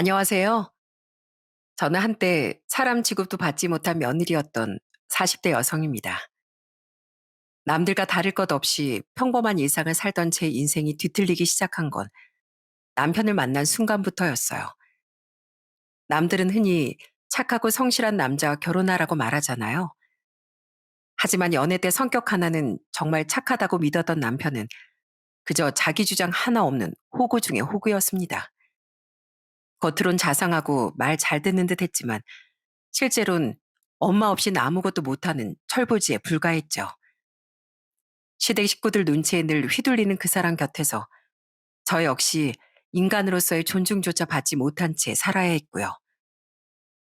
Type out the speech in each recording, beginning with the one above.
안녕하세요. 저는 한때 사람 취급도 받지 못한 며느리였던 40대 여성입니다. 남들과 다를 것 없이 평범한 일상을 살던 제 인생이 뒤틀리기 시작한 건 남편을 만난 순간부터였어요. 남들은 흔히 착하고 성실한 남자와 결혼하라고 말하잖아요. 하지만 연애 때 성격 하나는 정말 착하다고 믿었던 남편은 그저 자기 주장 하나 없는 호구 중의 호구였습니다. 겉으론 자상하고 말 잘 듣는 듯 했지만 실제로는 엄마 없인 아무것도 못하는 철부지에 불과했죠. 시댁 식구들 눈치에 늘 휘둘리는 그 사람 곁에서 저 역시 인간으로서의 존중조차 받지 못한 채 살아야 했고요.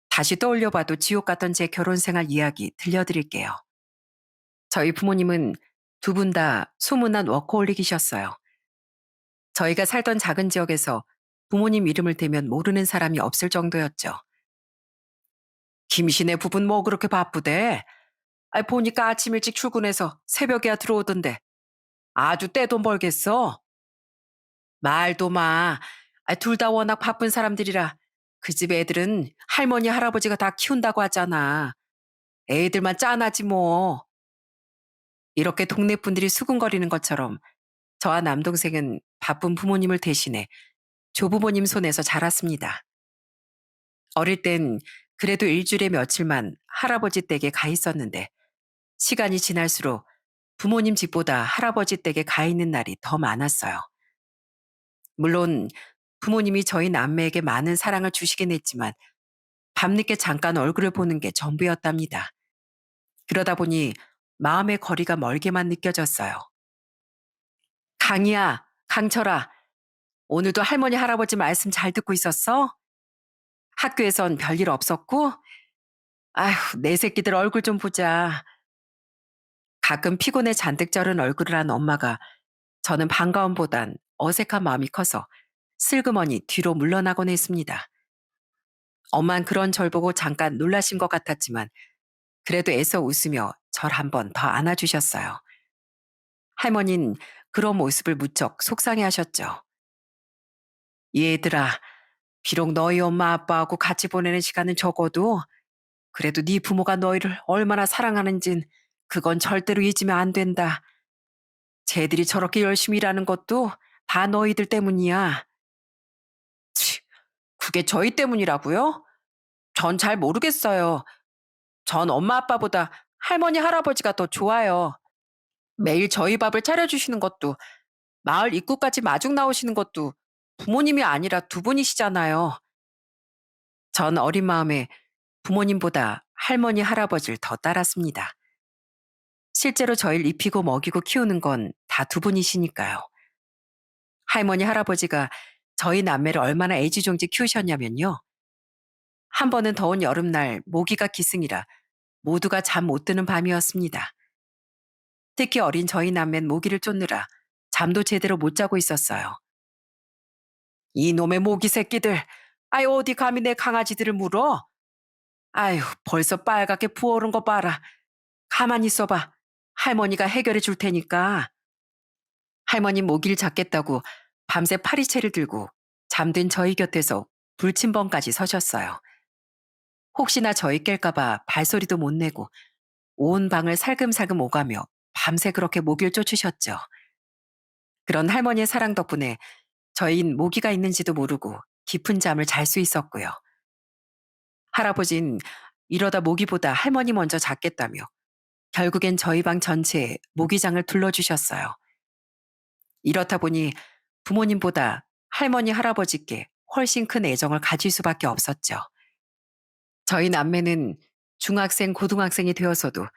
다시 떠올려봐도 지옥 같던 제 결혼 생활 이야기 들려드릴게요. 저희 부모님은 두 분 다 소문난 워커홀릭이셨어요. 저희가 살던 작은 지역에서 부모님 이름을 대면 모르는 사람이 없을 정도였죠. 김씨네 부분 뭐 그렇게 바쁘대? 보니까 아침 일찍 출근해서 새벽에야 들어오던데 아주 떼돈 벌겠어? 말도 마. 둘 다 워낙 바쁜 사람들이라 그 집 애들은 할머니, 할아버지가 다 키운다고 하잖아. 애들만 짠하지 뭐. 이렇게 동네 분들이 수군거리는 것처럼 저와 남동생은 바쁜 부모님을 대신해 조부모님 손에서 자랐습니다. 어릴 땐 그래도 일주일에 며칠만 할아버지 댁에 가 있었는데 시간이 지날수록 부모님 집보다 할아버지 댁에 가 있는 날이 더 많았어요. 물론 부모님이 저희 남매에게 많은 사랑을 주시긴 했지만 밤늦게 잠깐 얼굴을 보는 게 전부였답니다. 그러다 보니 마음의 거리가 멀게만 느껴졌어요. 강이야, 강철아, 오늘도 할머니, 할아버지 말씀 잘 듣고 있었어? 학교에선 별일 없었고? 아휴, 내 새끼들 얼굴 좀 보자. 가끔 피곤에 잔뜩 절은 얼굴을 한 엄마가 저는 반가움보단 어색한 마음이 커서 슬그머니 뒤로 물러나곤 했습니다. 엄만 그런 절 보고 잠깐 놀라신 것 같았지만 그래도 애써 웃으며 절 한 번 더 안아주셨어요. 할머니는 그런 모습을 무척 속상해 하셨죠. 얘들아, 비록 너희 엄마 아빠하고 같이 보내는 시간은 적어도 그래도 네 부모가 너희를 얼마나 사랑하는진 그건 절대로 잊으면 안 된다. 쟤들이 저렇게 열심히 일하는 것도 다 너희들 때문이야. 치, 그게 저희 때문이라고요? 전 잘 모르겠어요. 전 엄마 아빠보다 할머니 할아버지가 더 좋아요. 매일 저희 밥을 차려주시는 것도 마을 입구까지 마중 나오시는 것도 부모님이 아니라 두 분이시잖아요. 전 어린 마음에 부모님보다 할머니, 할아버지를 더 따랐습니다. 실제로 저희를 입히고 먹이고 키우는 건 다 두 분이시니까요. 할머니, 할아버지가 저희 남매를 얼마나 애지중지 키우셨냐면요. 한 번은 더운 여름날 모기가 기승이라 모두가 잠 못 드는 밤이었습니다. 특히 어린 저희 남매는 모기를 쫓느라 잠도 제대로 못 자고 있었어요. 이놈의 모기 새끼들, 어디 감히 내 강아지들을 물어? 아유, 벌써 빨갛게 부어오른 거 봐라. 가만히 있어봐. 할머니가 해결해 줄 테니까. 할머니 모기를 잡겠다고 밤새 파리채를 들고 잠든 저희 곁에서 불침번까지 서셨어요. 혹시나 저희 깰까봐 발소리도 못 내고 온 방을 살금살금 오가며 밤새 그렇게 모기를 쫓으셨죠. 그런 할머니의 사랑 덕분에 저희는 모기가 있는지도 모르고 깊은 잠을 잘 수 있었고요. 할아버진 이러다 모기보다 할머니 먼저 잤겠다며 결국엔 저희 방 전체에 모기장을 둘러주셨어요. 이렇다 보니 부모님보다 할머니, 할아버지께 훨씬 큰 애정을 가질 수밖에 없었죠. 저희 남매는 중학생, 고등학생이 되어서도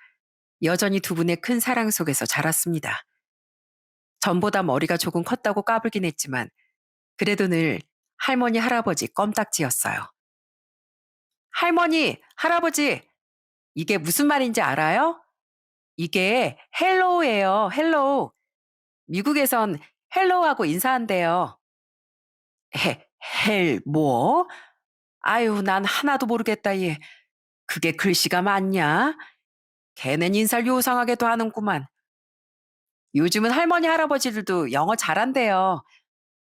여전히 두 분의 큰 사랑 속에서 자랐습니다. 전보다 머리가 조금 컸다고 까불긴 했지만 그래도 늘 할머니, 할아버지 껌딱지였어요. 할머니, 할아버지, 이게 무슨 말인지 알아요? 이게 헬로우예요, 헬로우. 미국에선 헬로우하고 인사한대요. 헬, 뭐? 아유, 난 하나도 모르겠다, 얘. 그게 글씨가 맞냐? 걔는 인사를 요상하게도 하는구만. 요즘은 할머니, 할아버지들도 영어 잘한대요.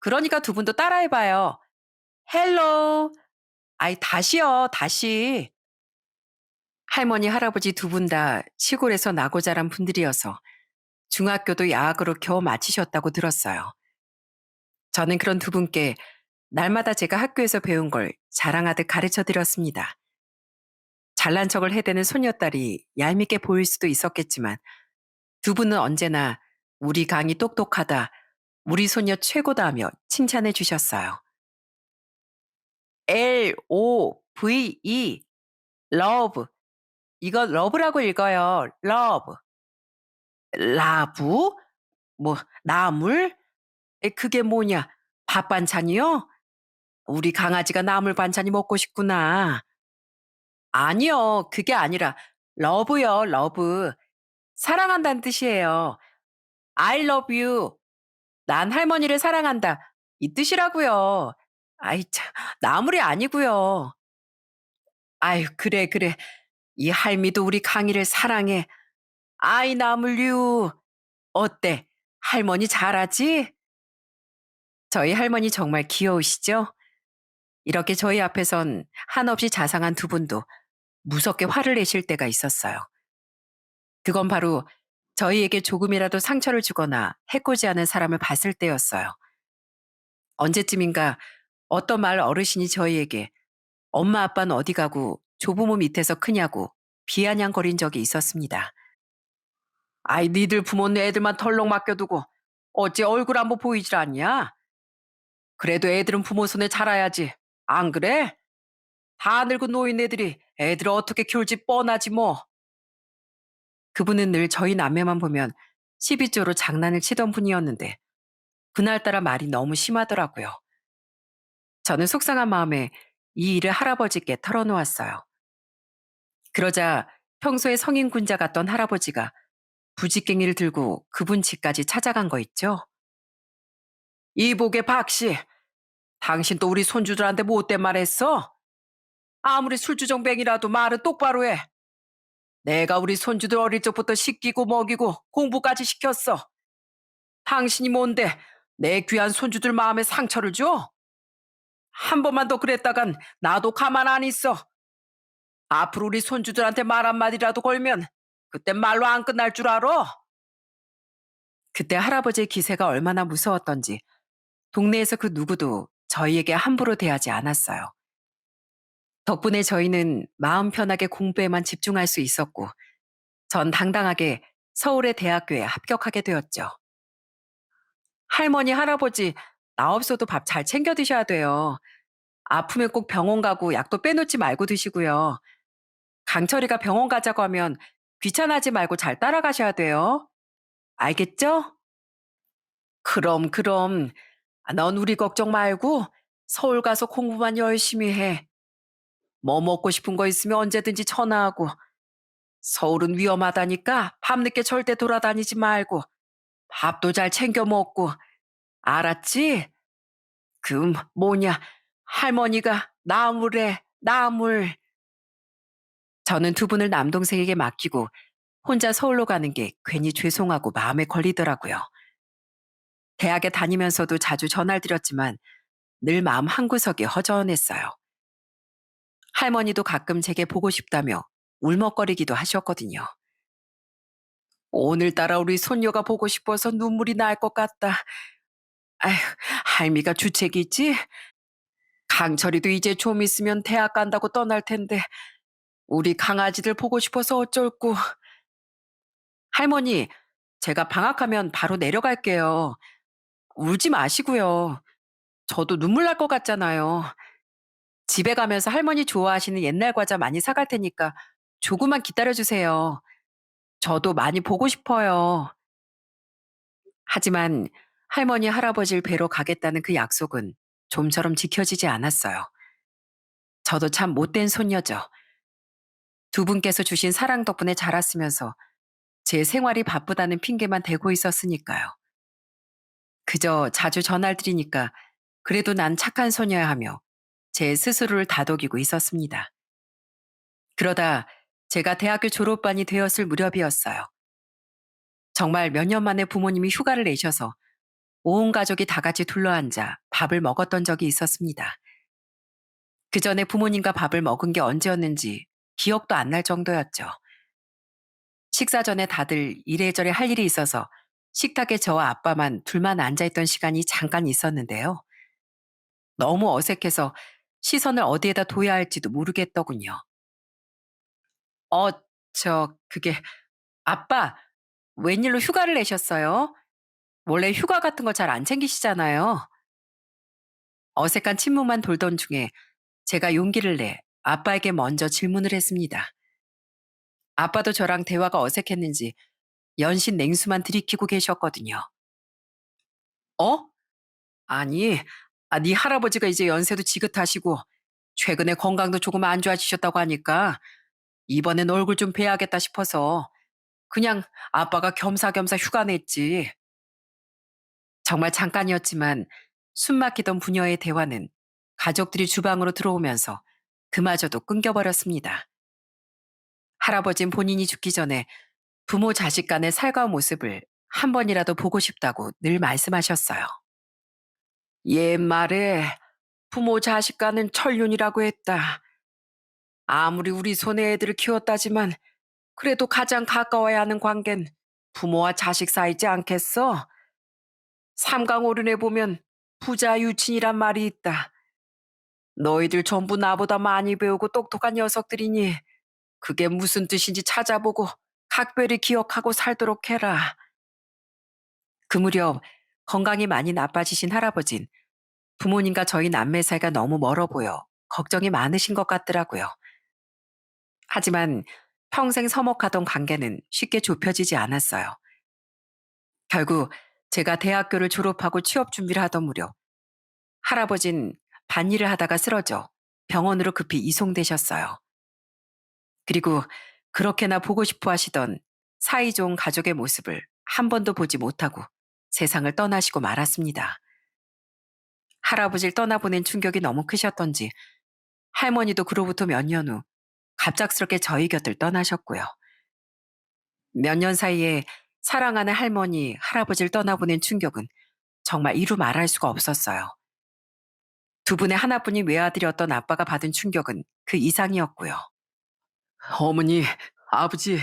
그러니까 두 분도 따라해봐요. 헬로. 아이, 다시요, 다시. 할머니, 할아버지 두 분 다 시골에서 나고 자란 분들이어서 중학교도 야학으로 겨우 마치셨다고 들었어요. 저는 그런 두 분께 날마다 제가 학교에서 배운 걸 자랑하듯 가르쳐 드렸습니다. 잘난 척을 해대는 손녀딸이 얄밉게 보일 수도 있었겠지만 두 분은 언제나 우리 강이 똑똑하다, 우리 손녀 최고다 하며 칭찬해 주셨어요. LOVE, love. 이거 러브라고 읽어요. love. 라브? 뭐, 나물? 그게 뭐냐? 밥 반찬이요? 우리 강아지가 나물 반찬이 먹고 싶구나. 아니요, 그게 아니라 러브요, 러브. 사랑한다는 뜻이에요. I love you. 난 할머니를 사랑한다. 이 뜻이라고요. 아이 참, 나물이 아니고요. 아유, 그래, 그래. 이 할미도 우리 강이를 사랑해. 아이 나물류. 어때? 할머니 잘하지? 저희 할머니 정말 귀여우시죠? 이렇게 저희 앞에선 한없이 자상한 두 분도 무섭게 화를 내실 때가 있었어요. 그건 바로 저희에게 조금이라도 상처를 주거나 해코지 하는 사람을 봤을 때였어요. 언제쯤인가 어떤 말 어르신이 저희에게 엄마 아빠는 어디 가고 조부모 밑에서 크냐고 비아냥거린 적이 있었습니다. 아이, 니들 부모는 애들만 털렁 맡겨두고 어찌 얼굴 한번 보이질 않냐? 그래도 애들은 부모 손에 자라야지. 안 그래? 다 늙은 노인네들이 애들을 어떻게 키울지 뻔하지 뭐. 그분은 늘 저희 남매만 보면 시비조로 장난을 치던 분이었는데 그날따라 말이 너무 심하더라고요. 저는 속상한 마음에 이 일을 할아버지께 털어놓았어요. 그러자 평소에 성인 군자 같던 할아버지가 부지깽이를 들고 그분 집까지 찾아간 거 있죠. 이복의 박씨, 당신 또 우리 손주들한테 못된 말 했어? 아무리 술주정뱅이라도 말은 똑바로 해. 내가 우리 손주들 어릴 적부터 시키고 먹이고 공부까지 시켰어. 당신이 뭔데 내 귀한 손주들 마음에 상처를 줘? 한 번만 더 그랬다간 나도 가만 안 있어. 앞으로 우리 손주들한테 말 한마디라도 걸면 그땐 말로 안 끝날 줄 알아? 그때 할아버지의 기세가 얼마나 무서웠던지 동네에서 그 누구도 저희에게 함부로 대하지 않았어요. 덕분에 저희는 마음 편하게 공부에만 집중할 수 있었고 전 당당하게 서울의 대학교에 합격하게 되었죠. 할머니, 할아버지, 나 없어도 밥 잘 챙겨 드셔야 돼요. 아프면 꼭 병원 가고 약도 빼놓지 말고 드시고요. 강철이가 병원 가자고 하면 귀찮아하지 말고 잘 따라가셔야 돼요. 알겠죠? 그럼, 그럼. 넌 우리 걱정 말고 서울 가서 공부만 열심히 해. 뭐 먹고 싶은 거 있으면 언제든지 전화하고. 서울은 위험하다니까 밤늦게 절대 돌아다니지 말고 밥도 잘 챙겨 먹고. 알았지? 뭐냐. 할머니가 나무래, 나물. 저는 두 분을 남동생에게 맡기고 혼자 서울로 가는 게 괜히 죄송하고 마음에 걸리더라고요. 대학에 다니면서도 자주 전화를 드렸지만 늘 마음 한구석이 허전했어요. 할머니도 가끔 제게 보고 싶다며 울먹거리기도 하셨거든요. 오늘따라 우리 손녀가 보고 싶어서 눈물이 날 것 같다. 아휴, 할미가 주책이 있지? 강철이도 이제 좀 있으면 대학 간다고 떠날 텐데 우리 강아지들 보고 싶어서 어쩔고. 할머니, 제가 방학하면 바로 내려갈게요. 울지 마시고요. 저도 눈물 날 것 같잖아요. 집에 가면서 할머니 좋아하시는 옛날 과자 많이 사갈 테니까 조금만 기다려 주세요. 저도 많이 보고 싶어요. 하지만 할머니, 할아버지를 뵈러 가겠다는 그 약속은 좀처럼 지켜지지 않았어요. 저도 참 못된 손녀죠. 두 분께서 주신 사랑 덕분에 자랐으면서 제 생활이 바쁘다는 핑계만 대고 있었으니까요. 그저 자주 전화를 드리니까 그래도 난 착한 소녀야 하며 제 스스로를 다독이고 있었습니다. 그러다 제가 대학교 졸업반이 되었을 무렵이었어요. 정말 몇 년 만에 부모님이 휴가를 내셔서 온 가족이 다 같이 둘러앉아 밥을 먹었던 적이 있었습니다. 그 전에 부모님과 밥을 먹은 게 언제였는지 기억도 안 날 정도였죠. 식사 전에 다들 이래저래 할 일이 있어서 식탁에 저와 아빠만 둘만 앉아있던 시간이 잠깐 있었는데요. 너무 어색해서 시선을 어디에다 둬야 할지도 모르겠더군요. 어, 그게, 아빠, 웬일로 휴가를 내셨어요? 원래 휴가 같은 거 잘 안 챙기시잖아요. 어색한 침묵만 돌던 중에 제가 용기를 내 아빠에게 먼저 질문을 했습니다. 아빠도 저랑 대화가 어색했는지 연신 냉수만 들이키고 계셨거든요. 어? 아니, 네 할아버지가 이제 연세도 지긋하시고 최근에 건강도 조금 안 좋아지셨다고 하니까 이번엔 얼굴 좀 뵈야겠다 싶어서 그냥 아빠가 겸사겸사 휴가 냈지. 정말 잠깐이었지만 숨막히던 부녀의 대화는 가족들이 주방으로 들어오면서 그마저도 끊겨버렸습니다. 할아버진 본인이 죽기 전에 부모 자식 간의 살가운 모습을 한 번이라도 보고 싶다고 늘 말씀하셨어요. 옛말에 부모 자식 간은 천륜이라고 했다. 아무리 우리 손에 애들을 키웠다지만 그래도 가장 가까워야 하는 관계는 부모와 자식 사이지 않겠어? 삼강오륜에 보면 부자 유친이란 말이 있다. 너희들 전부 나보다 많이 배우고 똑똑한 녀석들이니 그게 무슨 뜻인지 찾아보고 각별히 기억하고 살도록 해라. 그 무렵 건강이 많이 나빠지신 할아버진 부모님과 저희 남매 사이가 너무 멀어 보여 걱정이 많으신 것 같더라고요. 하지만 평생 서먹하던 관계는 쉽게 좁혀지지 않았어요. 결국 제가 대학교를 졸업하고 취업 준비를 하던 무렵 할아버진 밭일을 하다가 쓰러져 병원으로 급히 이송되셨어요. 그리고 그렇게나 보고 싶어 하시던 사이좋은 가족의 모습을 한 번도 보지 못하고 세상을 떠나시고 말았습니다. 할아버지를 떠나보낸 충격이 너무 크셨던지 할머니도 그로부터 몇 년 후 갑작스럽게 저희 곁을 떠나셨고요. 몇 년 사이에 사랑하는 할머니, 할아버지를 떠나보낸 충격은 정말 이루 말할 수가 없었어요. 두 분의 하나뿐인 외아들이었던 아빠가 받은 충격은 그 이상이었고요. 어머니, 아버지,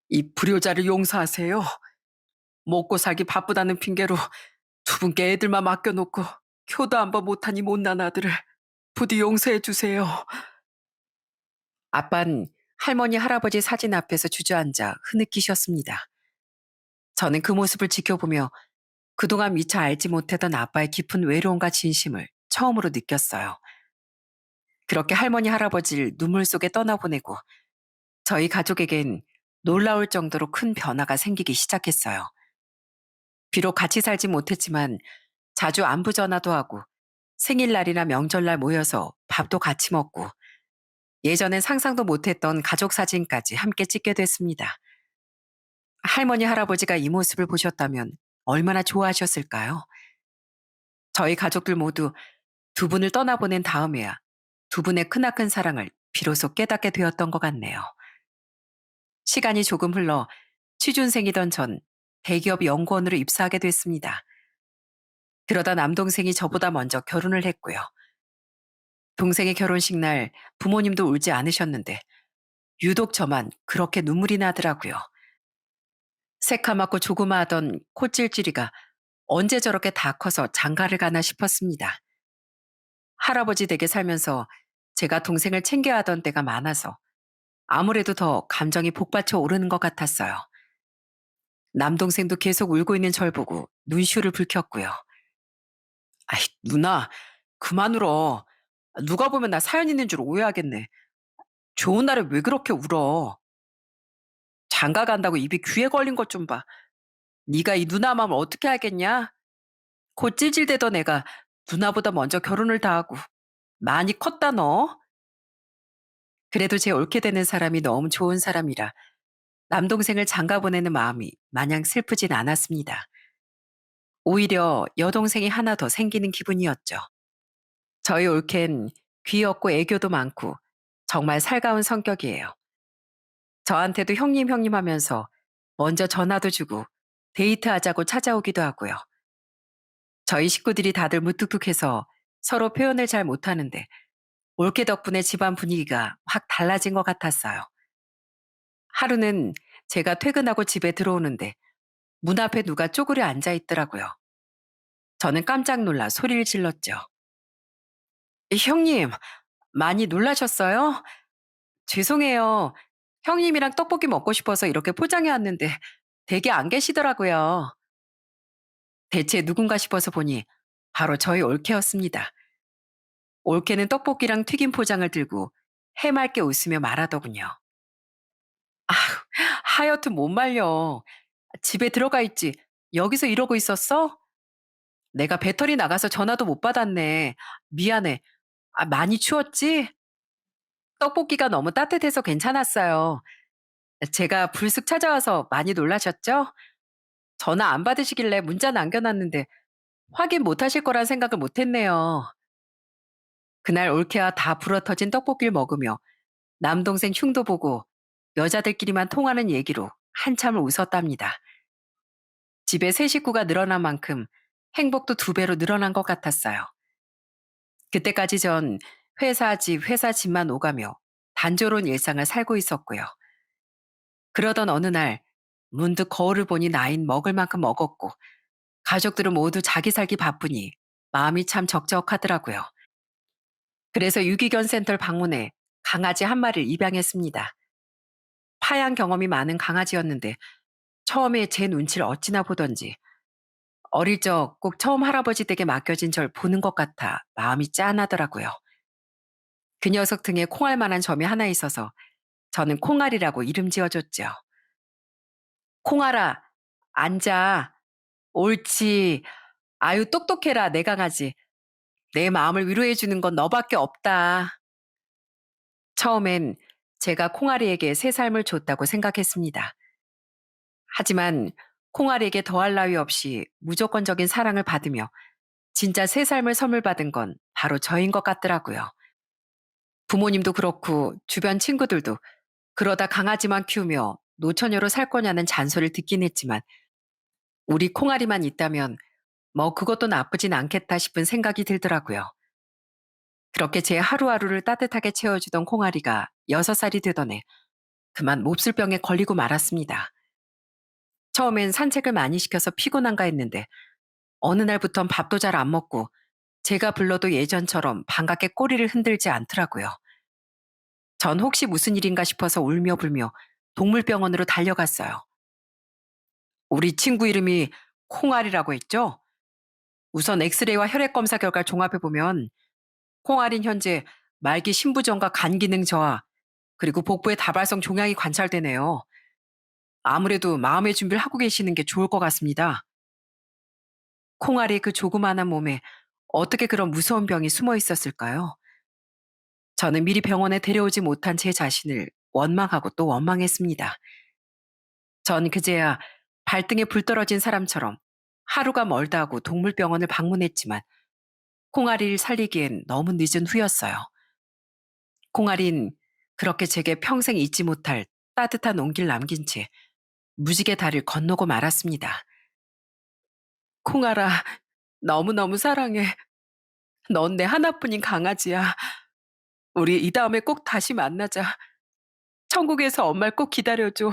이 불효자를 용서하세요. 먹고 살기 바쁘다는 핑계로 두 분께 애들만 맡겨놓고 효도 한 번 못하니 못난 아들을 부디 용서해 주세요. 아빤 할머니, 할아버지 사진 앞에서 주저앉아 흐느끼셨습니다. 저는 그 모습을 지켜보며 그동안 미처 알지 못했던 아빠의 깊은 외로움과 진심을 처음으로 느꼈어요. 그렇게 할머니, 할아버지를 눈물 속에 떠나보내고 저희 가족에겐 놀라울 정도로 큰 변화가 생기기 시작했어요. 비록 같이 살지 못했지만 자주 안부 전화도 하고 생일날이나 명절날 모여서 밥도 같이 먹고 예전엔 상상도 못했던 가족 사진까지 함께 찍게 됐습니다. 할머니, 할아버지가 이 모습을 보셨다면 얼마나 좋아하셨을까요? 저희 가족들 모두 두 분을 떠나보낸 다음에야 두 분의 크나큰 사랑을 비로소 깨닫게 되었던 것 같네요. 시간이 조금 흘러 취준생이던 전 대기업 연구원으로 입사하게 됐습니다. 그러다 남동생이 저보다 먼저 결혼을 했고요. 동생의 결혼식 날 부모님도 울지 않으셨는데 유독 저만 그렇게 눈물이 나더라고요. 새카맣고 조그마하던 콧질질이가 언제 저렇게 다 커서 장가를 가나 싶었습니다. 할아버지 댁에 살면서 제가 동생을 챙겨야 하던 때가 많아서 아무래도 더 감정이 복받쳐 오르는 것 같았어요. 남동생도 계속 울고 있는 절 보고 눈시울을 붉혔고요. 아이, 누나, 그만 울어. 누가 보면 나 사연 있는 줄 오해하겠네. 좋은 날에 왜 그렇게 울어? 장가 간다고 입이 귀에 걸린 것 좀 봐. 네가 이 누나 마음을 어떻게 알겠냐? 곧 찔찔대던 애가 누나보다 먼저 결혼을 다 하고 많이 컸다 너. 그래도 제 옳게 되는 사람이 너무 좋은 사람이라 남동생을 장가 보내는 마음이 마냥 슬프진 않았습니다. 오히려 여동생이 하나 더 생기는 기분이었죠. 저희 올케는 귀엽고 애교도 많고 정말 살가운 성격이에요. 저한테도 형님 형님 하면서 먼저 전화도 주고 데이트하자고 찾아오기도 하고요. 저희 식구들이 다들 무뚝뚝해서 서로 표현을 잘 못하는데 올케 덕분에 집안 분위기가 확 달라진 것 같았어요. 하루는 제가 퇴근하고 집에 들어오는데 문 앞에 누가 쪼그려 앉아 있더라고요. 저는 깜짝 놀라 소리를 질렀죠. 형님, 많이 놀라셨어요? 죄송해요. 형님이랑 떡볶이 먹고 싶어서 이렇게 포장해 왔는데 댁에 안 계시더라고요. 대체 누군가 싶어서 보니 바로 저희 올케였습니다. 올케는 떡볶이랑 튀김 포장을 들고 해맑게 웃으며 말하더군요. 아, 하여튼 못 말려. 집에 들어가 있지. 여기서 이러고 있었어? 내가 배터리 나가서 전화도 못 받았네. 미안해. 많이 추웠지? 떡볶이가 너무 따뜻해서 괜찮았어요. 제가 불쑥 찾아와서 많이 놀라셨죠? 전화 안 받으시길래 문자 남겨놨는데 확인 못 하실 거란 생각을 못 했네요. 그날 올케와 다 불어터진 떡볶이를 먹으며 남동생 흉도 보고 여자들끼리만 통하는 얘기로 한참을 웃었답니다. 집에 새 식구가 늘어난 만큼 행복도 두 배로 늘어난 것 같았어요. 그때까지 전 회사 집만 오가며 단조로운 일상을 살고 있었고요. 그러던 어느 날 문득 거울을 보니 나인 먹을 만큼 먹었고 가족들은 모두 자기 살기 바쁘니 마음이 참 적적하더라고요. 그래서 유기견 센터를 방문해 강아지 한 마리를 입양했습니다. 파양 경험이 많은 강아지였는데 처음에 제 눈치를 어찌나 보던지 어릴 적 꼭 처음 할아버지 댁에 맡겨진 절 보는 것 같아 마음이 짠하더라고요. 그 녀석 등에 콩알 만한 점이 하나 있어서 저는 콩알이라고 이름 지어줬죠. 콩알아, 앉아. 옳지. 아유, 똑똑해라, 내 강아지. 내 마음을 위로해주는 건 너밖에 없다. 처음엔 제가 콩알이에게 새 삶을 줬다고 생각했습니다. 하지만 콩알이에게 더할 나위 없이 무조건적인 사랑을 받으며 진짜 새 삶을 선물 받은 건 바로 저인 것 같더라고요. 부모님도 그렇고 주변 친구들도 그러다 강아지만 키우며 노처녀로 살 거냐는 잔소리를 듣긴 했지만 우리 콩알이만 있다면 뭐 그것도 나쁘진 않겠다 싶은 생각이 들더라고요. 그렇게 제 하루하루를 따뜻하게 채워주던 콩알이가 6살이 되던 해 그만 몹쓸병에 걸리고 말았습니다. 처음엔 산책을 많이 시켜서 피곤한가 했는데 어느 날부턴 밥도 잘 안 먹고 제가 불러도 예전처럼 반갑게 꼬리를 흔들지 않더라고요. 전 혹시 무슨 일인가 싶어서 울며 불며 동물병원으로 달려갔어요. 우리 친구 이름이 콩알이라고 했죠? 우선 엑스레이와 혈액 검사 결과를 종합해보면 콩알인 현재 말기 신부전과 간 기능 저하, 그리고 복부에 다발성 종양이 관찰되네요. 아무래도 마음의 준비를 하고 계시는 게 좋을 것 같습니다. 콩알이 그 조그마한 몸에 어떻게 그런 무서운 병이 숨어 있었을까요? 저는 미리 병원에 데려오지 못한 제 자신을 원망하고 또 원망했습니다. 전 그제야 발등에 불 떨어진 사람처럼 하루가 멀다 하고 동물병원을 방문했지만 콩알이를 살리기엔 너무 늦은 후였어요. 콩알인 그렇게 제게 평생 잊지 못할 따뜻한 온기를 남긴 채 무지개 다리를 건너고 말았습니다. 콩알아, 너무너무 사랑해. 넌 내 하나뿐인 강아지야. 우리 이 다음에 꼭 다시 만나자. 천국에서 엄마를 꼭 기다려줘.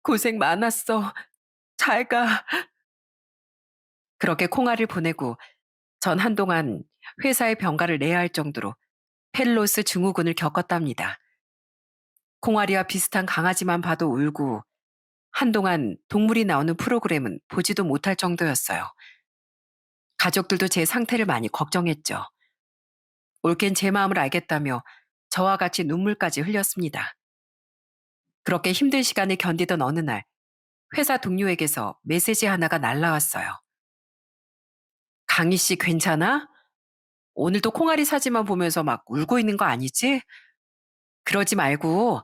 고생 많았어. 잘 가. 그렇게 콩알을 보내고 전 한동안 회사의 병가를 내야 할 정도로 펠로스 증후군을 겪었답니다. 콩알이와 비슷한 강아지만 봐도 울고 한동안 동물이 나오는 프로그램은 보지도 못할 정도였어요. 가족들도 제 상태를 많이 걱정했죠. 올케는 제 마음을 알겠다며 저와 같이 눈물까지 흘렸습니다. 그렇게 힘든 시간을 견디던 어느 날 회사 동료에게서 메시지 하나가 날라왔어요. 강희 씨 괜찮아? 오늘도 콩알이 사진만 보면서 막 울고 있는 거 아니지? 그러지 말고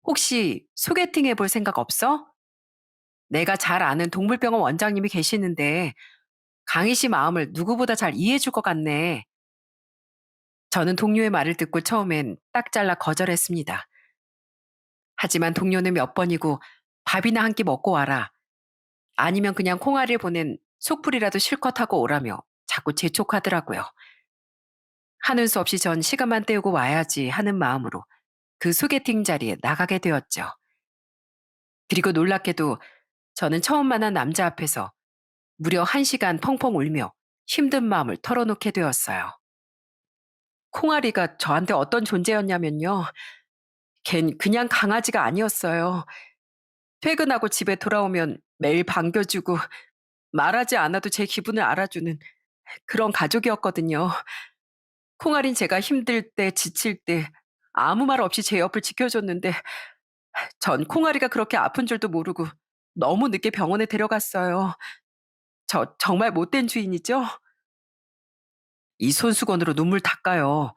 혹시 소개팅 해볼 생각 없어? 내가 잘 아는 동물병원 원장님이 계시는데 강희 씨 마음을 누구보다 잘 이해해 줄 것 같네. 저는 동료의 말을 듣고 처음엔 딱 잘라 거절했습니다. 하지만 동료는 몇 번이고 밥이나 한 끼 먹고 와라. 아니면 그냥 콩알을 보낸 속풀이라도 실컷 하고 오라며 자꾸 재촉하더라고요. 하는 수 없이 전 시간만 때우고 와야지 하는 마음으로 그 소개팅 자리에 나가게 되었죠. 그리고 놀랍게도 저는 처음 만난 남자 앞에서 무려 1시간 펑펑 울며 힘든 마음을 털어놓게 되었어요. 콩아리가 저한테 어떤 존재였냐면요. 걘 그냥 강아지가 아니었어요. 퇴근하고 집에 돌아오면 매일 반겨주고 말하지 않아도 제 기분을 알아주는 그런 가족이었거든요. 콩아린 제가 힘들 때, 지칠 때 아무 말 없이 제 옆을 지켜줬는데 전 콩아리가 그렇게 아픈 줄도 모르고 너무 늦게 병원에 데려갔어요. 저 정말 못된 주인이죠? 이 손수건으로 눈물 닦아요.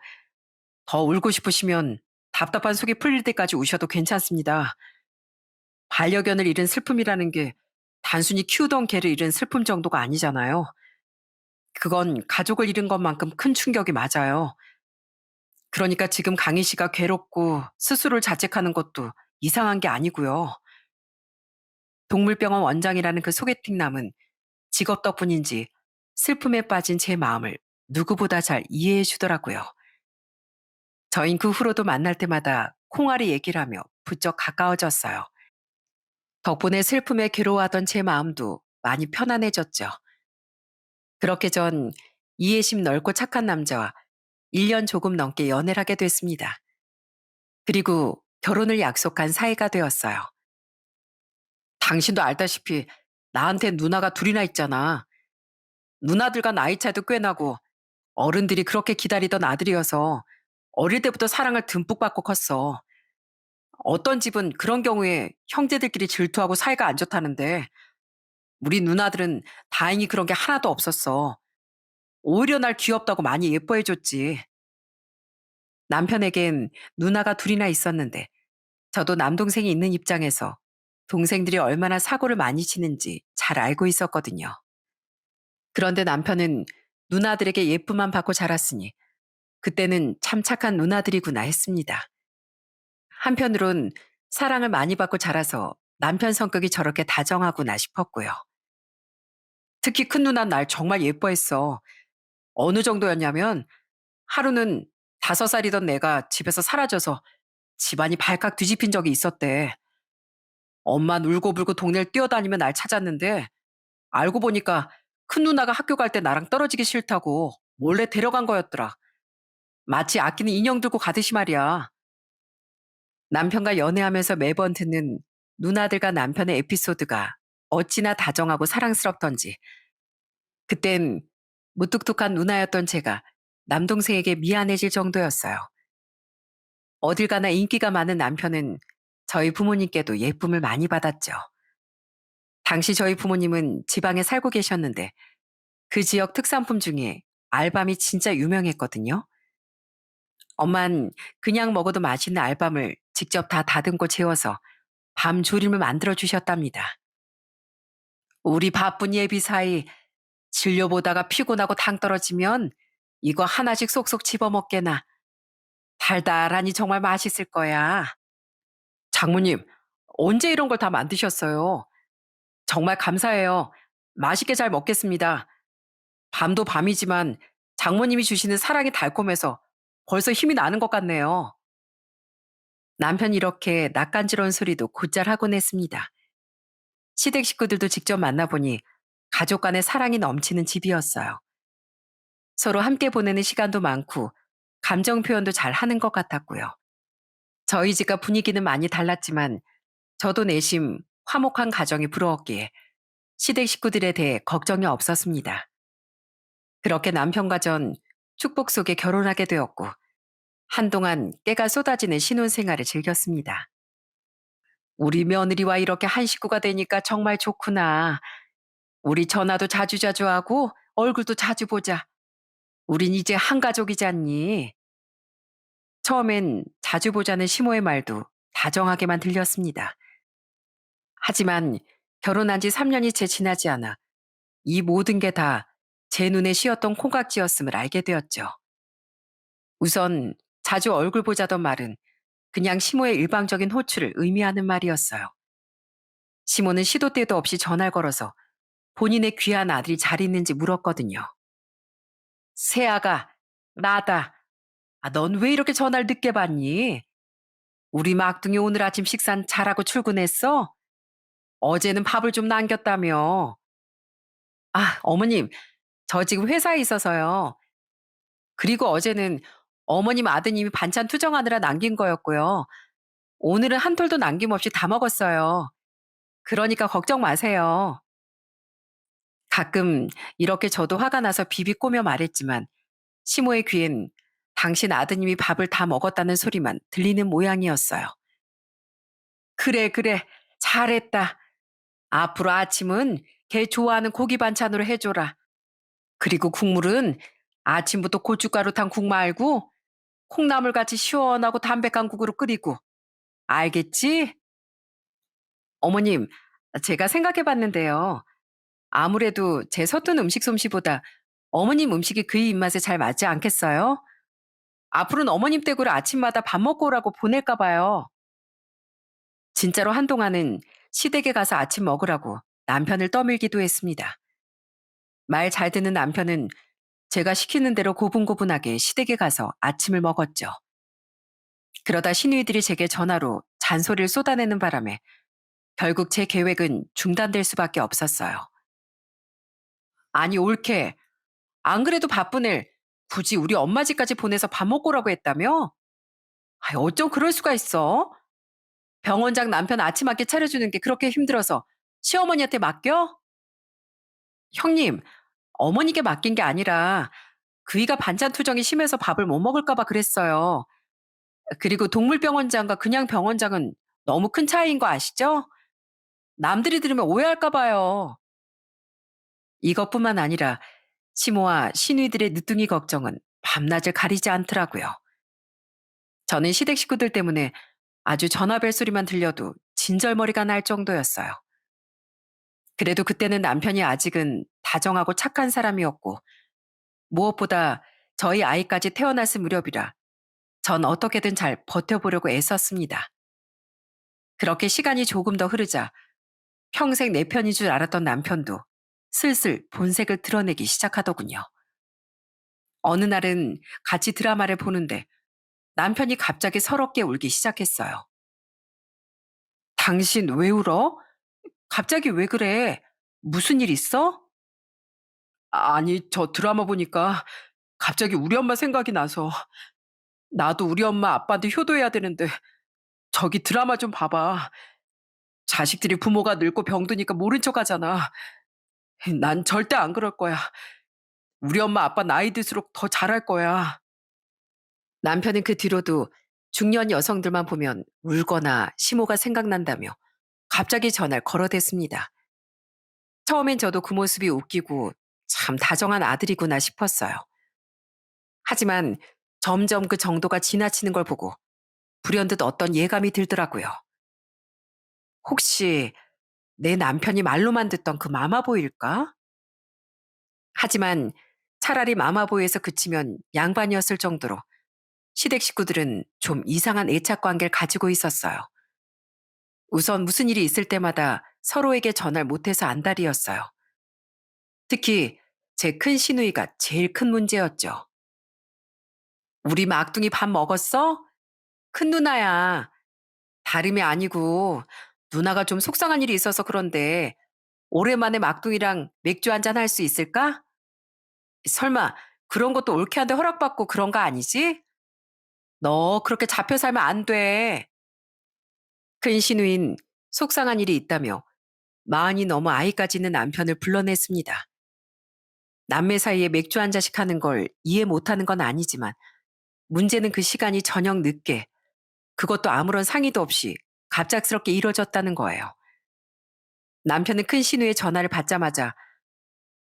더 울고 싶으시면 답답한 속이 풀릴 때까지 우셔도 괜찮습니다. 반려견을 잃은 슬픔이라는 게 단순히 키우던 개를 잃은 슬픔 정도가 아니잖아요. 그건 가족을 잃은 것만큼 큰 충격이 맞아요. 그러니까 지금 강희 씨가 괴롭고 스스로를 자책하는 것도 이상한 게 아니고요. 동물병원 원장이라는 그 소개팅남은 직업 덕분인지 슬픔에 빠진 제 마음을 누구보다 잘 이해해 주더라고요. 저흰 그 후로도 만날 때마다 콩알이 얘기를 하며 부쩍 가까워졌어요. 덕분에 슬픔에 괴로워하던 제 마음도 많이 편안해졌죠. 그렇게 전 이해심 넓고 착한 남자와 1년 조금 넘게 연애를 하게 됐습니다. 그리고 결혼을 약속한 사이가 되었어요. 당신도 알다시피 나한테 누나가 둘이나 있잖아. 누나들과 나이 차이도 꽤 나고 어른들이 그렇게 기다리던 아들이어서 어릴 때부터 사랑을 듬뿍 받고 컸어. 어떤 집은 그런 경우에 형제들끼리 질투하고 사이가 안 좋다는데 우리 누나들은 다행히 그런 게 하나도 없었어. 오히려 날 귀엽다고 많이 예뻐해줬지. 남편에겐 누나가 둘이나 있었는데 저도 남동생이 있는 입장에서 동생들이 얼마나 사고를 많이 치는지 잘 알고 있었거든요. 그런데 남편은 누나들에게 예쁨만 받고 자랐으니 그때는 참 착한 누나들이구나 했습니다. 한편으론 사랑을 많이 받고 자라서 남편 성격이 저렇게 다정하구나 싶었고요. 특히 큰 누나는 날 정말 예뻐했어. 어느 정도였냐면 하루는 5살이던 내가 집에서 사라져서 집안이 발칵 뒤집힌 적이 있었대. 엄만 울고불고 동네를 뛰어다니며 날 찾았는데 알고 보니까 큰 누나가 학교 갈 때 나랑 떨어지기 싫다고 몰래 데려간 거였더라. 마치 아끼는 인형 들고 가듯이 말이야. 남편과 연애하면서 매번 듣는 누나들과 남편의 에피소드가 어찌나 다정하고 사랑스럽던지 그땐 무뚝뚝한 누나였던 제가 남동생에게 미안해질 정도였어요. 어딜 가나 인기가 많은 남편은 저희 부모님께도 예쁨을 많이 받았죠. 당시 저희 부모님은 지방에 살고 계셨는데 그 지역 특산품 중에 알밤이 진짜 유명했거든요. 엄만 그냥 먹어도 맛있는 알밤을 직접 다 다듬고 재워서 밤 조림을 만들어 주셨답니다. 우리 바쁜 예비 사이 진료보다가 피곤하고 당 떨어지면 이거 하나씩 쏙쏙 집어먹게나. 달달하니 정말 맛있을 거야. 장모님, 언제 이런 걸 다 만드셨어요? 정말 감사해요. 맛있게 잘 먹겠습니다. 밤도 밤이지만 장모님이 주시는 사랑이 달콤해서 벌써 힘이 나는 것 같네요. 남편이 이렇게 낯간지러운 소리도 곧잘 하곤 했습니다. 시댁 식구들도 직접 만나보니 가족 간의 사랑이 넘치는 집이었어요. 서로 함께 보내는 시간도 많고 감정 표현도 잘 하는 것 같았고요. 저희 집과 분위기는 많이 달랐지만 저도 내심 화목한 가정이 부러웠기에 시댁 식구들에 대해 걱정이 없었습니다. 그렇게 남편과 전 축복 속에 결혼하게 되었고 한동안 깨가 쏟아지는 신혼생활을 즐겼습니다. 우리 며느리와 이렇게 한 식구가 되니까 정말 좋구나. 우리 전화도 자주자주 하고 얼굴도 자주 보자. 우린 이제 한 가족이잖니. 처음엔 자주 보자는 시모의 말도 다정하게만 들렸습니다. 하지만 결혼한 지 3년이 채 지나지 않아 이 모든 게 다 제 눈에 씌었던 콩깍지였음을 알게 되었죠. 우선 자주 얼굴 보자던 말은 그냥 시모의 일방적인 호출을 의미하는 말이었어요. 시모는 시도 때도 없이 전화를 걸어서 본인의 귀한 아들이 잘 있는지 물었거든요. 새아가, 나다. 넌 왜 이렇게 전화를 늦게 받니? 우리 막둥이 오늘 아침 식사 잘하고 출근했어? 어제는 밥을 좀 남겼다며. 어머님, 저 지금 회사에 있어서요. 그리고 어제는 어머님 아드님이 반찬 투정하느라 남긴 거였고요. 오늘은 한 톨도 남김없이 다 먹었어요. 그러니까 걱정 마세요. 가끔 이렇게 저도 화가 나서 비비꼬며 말했지만 시모의 귀엔 당신 아드님이 밥을 다 먹었다는 소리만 들리는 모양이었어요. 그래, 그래. 잘했다. 앞으로 아침은 걔 좋아하는 고기 반찬으로 해줘라. 그리고 국물은 아침부터 고춧가루탕 국 말고 콩나물같이 시원하고 담백한 국으로 끓이고. 알겠지? 어머님, 제가 생각해 봤는데요. 아무래도 제 서툰 음식 솜씨보다 어머님 음식이 그의 입맛에 잘 맞지 않겠어요? 앞으로는 어머님 댁으로 아침마다 밥 먹고 오라고 보낼까 봐요. 진짜로 한동안은 시댁에 가서 아침 먹으라고 남편을 떠밀기도 했습니다. 말 잘 듣는 남편은 제가 시키는 대로 고분고분하게 시댁에 가서 아침을 먹었죠. 그러다 시누이들이 제게 전화로 잔소리를 쏟아내는 바람에 결국 제 계획은 중단될 수밖에 없었어요. 아니, 옳게. 안 그래도 바쁜 일 굳이 우리 엄마 집까지 보내서 밥 먹고 오라고 했다며? 어쩜 그럴 수가 있어? 병원장 남편 아침 한끼 차려주는 게 그렇게 힘들어서 시어머니한테 맡겨? 형님, 어머니께 맡긴 게 아니라 그이가 반찬 투정이 심해서 밥을 못 먹을까 봐 그랬어요. 그리고 동물병원장과 그냥 병원장은 너무 큰 차이인 거 아시죠? 남들이 들으면 오해할까 봐요. 이것뿐만 아니라 시모와 시누이들의 늦둥이 걱정은 밤낮을 가리지 않더라고요. 저는 시댁 식구들 때문에 아주 전화벨 소리만 들려도 진절머리가 날 정도였어요. 그래도 그때는 남편이 아직은 다정하고 착한 사람이었고 무엇보다 저희 아이까지 태어났을 무렵이라 전 어떻게든 잘 버텨보려고 애썼습니다. 그렇게 시간이 조금 더 흐르자 평생 내 편인 줄 알았던 남편도 슬슬 본색을 드러내기 시작하더군요. 어느 날은 같이 드라마를 보는데 남편이 갑자기 서럽게 울기 시작했어요. 당신 왜 울어? 갑자기 왜 그래? 무슨 일 있어? 아니, 저 드라마 보니까 갑자기 우리 엄마 생각이 나서 나도 우리 엄마 아빠한테 효도해야 되는데 저기 드라마 좀 봐봐. 자식들이 부모가 늙고 병드니까 모른 척 하잖아. 난 절대 안 그럴 거야. 우리 엄마 아빠 나이 들수록 더 잘할 거야. 남편은 그 뒤로도 중년 여성들만 보면 울거나 시모가 생각난다며 갑자기 전화를 걸어댔습니다. 처음엔 저도 그 모습이 웃기고 참 다정한 아들이구나 싶었어요. 하지만 점점 그 정도가 지나치는 걸 보고 불현듯 어떤 예감이 들더라고요. 혹시 내 남편이 말로만 듣던 그 마마보이일까? 하지만 차라리 마마보이에서 그치면 양반이었을 정도로 시댁 식구들은 좀 이상한 애착 관계를 가지고 있었어요. 우선 무슨 일이 있을 때마다 서로에게 전화를 못해서 안달이었어요. 특히 제 큰 시누이가 제일 큰 문제였죠. 우리 막둥이 밥 먹었어? 큰 누나야. 다름이 아니고 누나가 좀 속상한 일이 있어서 그런데 오랜만에 막둥이랑 맥주 한잔 할 수 있을까? 설마 그런 것도 올케한테 허락받고 그런 거 아니지? 너 그렇게 잡혀 살면 안 돼. 큰 시누인 속상한 일이 있다며 마흔이 넘어 아이까지 있는 남편을 불러냈습니다. 남매 사이에 맥주 한 잔씩 하는 걸 이해 못하는 건 아니지만 문제는 그 시간이 저녁 늦게 그것도 아무런 상의도 없이 갑작스럽게 이뤄졌다는 거예요. 남편은 큰 시누의 전화를 받자마자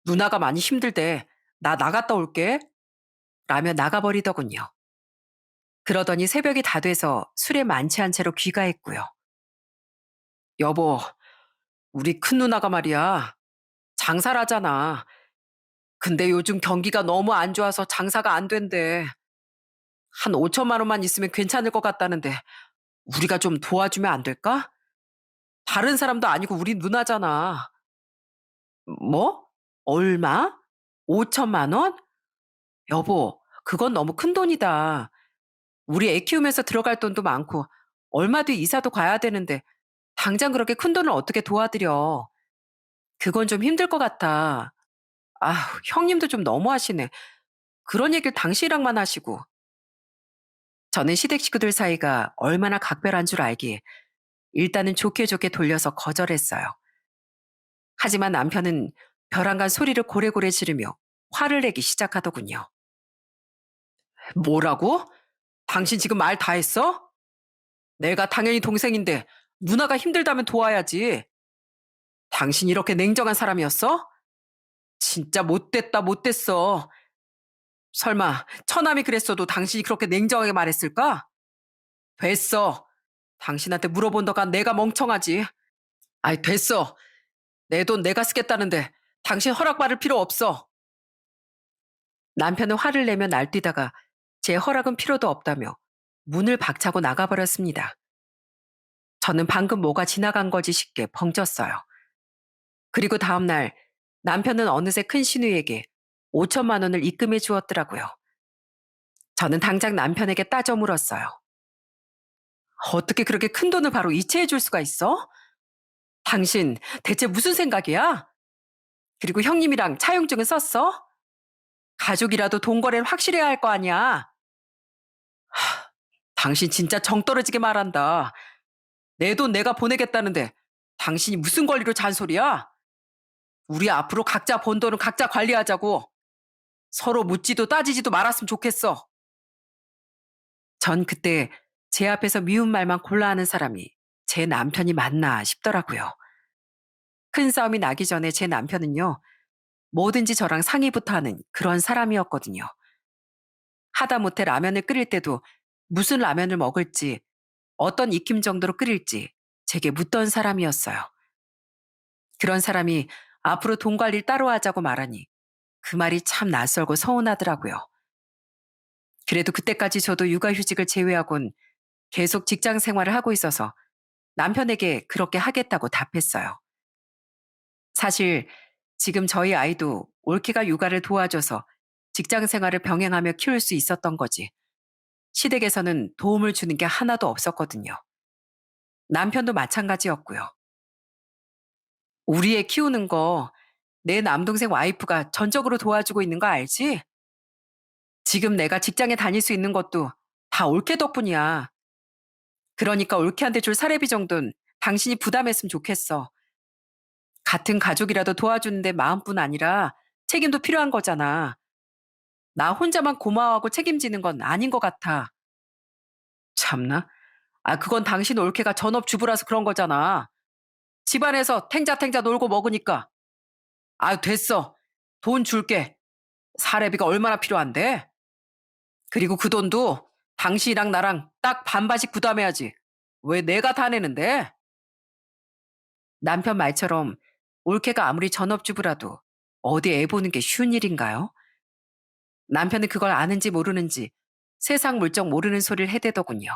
누나가 많이 힘들대. 나 나갔다 올게. 라며 나가버리더군요. 그러더니 새벽이 다 돼서 술에 만취한 채로 귀가했고요. 여보, 우리 큰 누나가 말이야. 장사를 하잖아. 근데 요즘 경기가 너무 안 좋아서 장사가 안 된대. 한 5천만 원만 있으면 괜찮을 것 같다는데 우리가 좀 도와주면 안 될까? 다른 사람도 아니고 우리 누나잖아. 뭐? 얼마? 5천만 원? 여보, 그건 너무 큰 돈이다. 우리 애 키우면서 들어갈 돈도 많고 얼마 뒤에 이사도 가야 되는데 당장 그렇게 큰 돈을 어떻게 도와드려. 그건 좀 힘들 것 같아. 아휴, 형님도 좀 너무하시네. 그런 얘기를 당신이랑만 하시고. 저는 시댁 식구들 사이가 얼마나 각별한 줄 알기에 일단은 좋게 좋게 돌려서 거절했어요. 하지만 남편은 벼랑간 소리를 고래고래 지르며 화를 내기 시작하더군요. 뭐라고? 당신 지금 말 다 했어? 내가 당연히 동생인데 누나가 힘들다면 도와야지. 당신 이렇게 냉정한 사람이었어? 진짜 못됐다, 못됐어. 설마 처남이 그랬어도 당신이 그렇게 냉정하게 말했을까? 됐어. 당신한테 물어본다가 내가 멍청하지. 아이, 됐어. 내 돈 내가 쓰겠다는데 당신 허락받을 필요 없어. 남편은 화를 내며 날뛰다가 제 허락은 필요도 없다며 문을 박차고 나가버렸습니다. 저는 방금 뭐가 지나간 거지 싶게 벙쪘어요. 그리고 다음날 남편은 어느새 큰 시누이에게 5천만 원을 입금해 주었더라고요. 저는 당장 남편에게 따져 물었어요. 어떻게 그렇게 큰 돈을 바로 이체해 줄 수가 있어? 당신 대체 무슨 생각이야? 그리고 형님이랑 차용증은 썼어? 가족이라도 돈 거래를 확실해야 할 거 아니야. 당신 진짜 정 떨어지게 말한다. 내 돈 내가 보내겠다는데 당신이 무슨 권리로 잔소리야? 우리 앞으로 각자 번 돈은 각자 관리하자고. 서로 묻지도 따지지도 말았으면 좋겠어. 전 그때 제 앞에서 미운 말만 골라 하는 사람이 제 남편이 맞나 싶더라고요. 큰 싸움이 나기 전에 제 남편은요, 뭐든지 저랑 상의부터 하는 그런 사람이었거든요. 하다못해 라면을 끓일 때도 무슨 라면을 먹을지, 어떤 익힘 정도로 끓일지 제게 묻던 사람이었어요. 그런 사람이 앞으로 돈 관리를 따로 하자고 말하니 그 말이 참 낯설고 서운하더라고요. 그래도 그때까지 저도 육아휴직을 제외하곤 계속 직장 생활을 하고 있어서 남편에게 그렇게 하겠다고 답했어요. 사실 지금 저희 아이도 올케가 육아를 도와줘서 직장 생활을 병행하며 키울 수 있었던 거지. 시댁에서는 도움을 주는 게 하나도 없었거든요. 남편도 마찬가지였고요. 우리 애 키우는 거 내 남동생 와이프가 전적으로 도와주고 있는 거 알지? 지금 내가 직장에 다닐 수 있는 것도 다 올케 덕분이야. 그러니까 올케한테 줄 사례비 정도는 당신이 부담했으면 좋겠어. 같은 가족이라도 도와주는데 마음뿐 아니라 책임도 필요한 거잖아. 나 혼자만 고마워하고 책임지는 건 아닌 것 같아. 참나? 아, 그건 당신 올케가 전업주부라서 그런 거잖아. 집안에서 탱자탱자 놀고 먹으니까. 아, 됐어. 돈 줄게. 사례비가 얼마나 필요한데? 그리고 그 돈도 당신이랑 나랑 딱 반반씩 부담해야지. 왜 내가 다 내는데? 남편 말처럼 올케가 아무리 전업주부라도 어디 애 보는 게 쉬운 일인가요? 남편은 그걸 아는지 모르는지 세상 물정 모르는 소리를 해대더군요.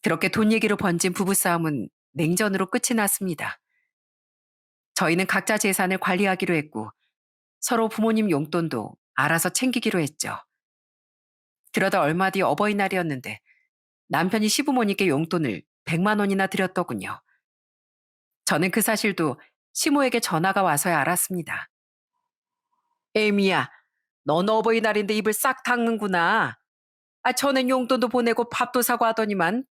그렇게 돈 얘기로 번진 부부싸움은 냉전으로 끝이 났습니다. 저희는 각자 재산을 관리하기로 했고 서로 부모님 용돈도 알아서 챙기기로 했죠. 그러다 얼마 뒤 어버이날이었는데 남편이 시부모님께 용돈을 100만 원이나 드렸더군요. 저는 그 사실도 시모에게 전화가 와서야 알았습니다. 에미야, 넌 어버이날인데 입을 싹 닦는구나. 아, 전엔 용돈도 보내고 밥도 사고 하더니만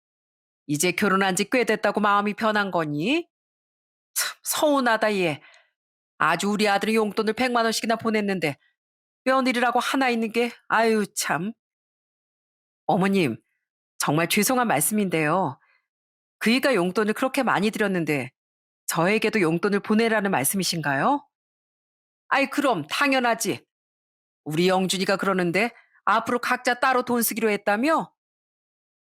이제 결혼한 지 꽤 됐다고 마음이 변한 거니? 참 서운하다 얘. 아주 우리 아들이 용돈을 100만 원씩이나 보냈는데 며느리라고 하나 있는 게 아유 참. 어머님, 정말 죄송한 말씀인데요. 그이가 용돈을 그렇게 많이 드렸는데 저에게도 용돈을 보내라는 말씀이신가요? 아이 그럼 당연하지. 우리 영준이가 그러는데 앞으로 각자 따로 돈 쓰기로 했다며?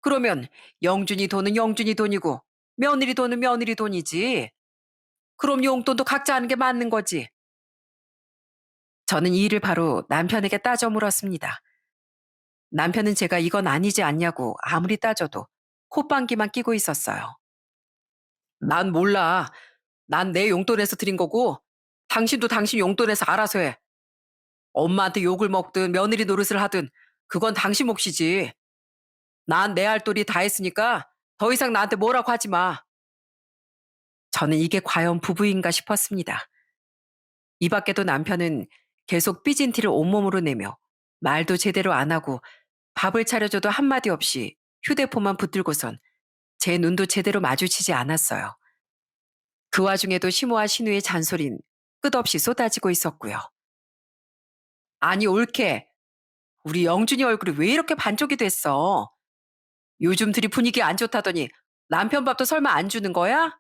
그러면 영준이 돈은 영준이 돈이고 며느리 돈은 며느리 돈이지. 그럼 용돈도 각자 하는 게 맞는 거지. 저는 이 일을 바로 남편에게 따져 물었습니다. 남편은 제가 이건 아니지 않냐고 아무리 따져도 콧방귀만 끼고 있었어요. 난 몰라. 난 내 용돈에서 드린 거고 당신도 당신 용돈에서 알아서 해. 엄마한테 욕을 먹든 며느리 노릇을 하든 그건 당신 몫이지. 난 내 할 도리 다 했으니까 더 이상 나한테 뭐라고 하지 마. 저는 이게 과연 부부인가 싶었습니다. 이 밖에도 남편은 계속 삐진 티를 온몸으로 내며 말도 제대로 안 하고 밥을 차려줘도 한마디 없이 휴대폰만 붙들고선 제 눈도 제대로 마주치지 않았어요. 그 와중에도 시모와 신우의 잔소린 끝없이 쏟아지고 있었고요. 아니 올케, 우리 영준이 얼굴이 왜 이렇게 반쪽이 됐어? 요즘 들이 분위기 안 좋다더니 남편 밥도 설마 안 주는 거야?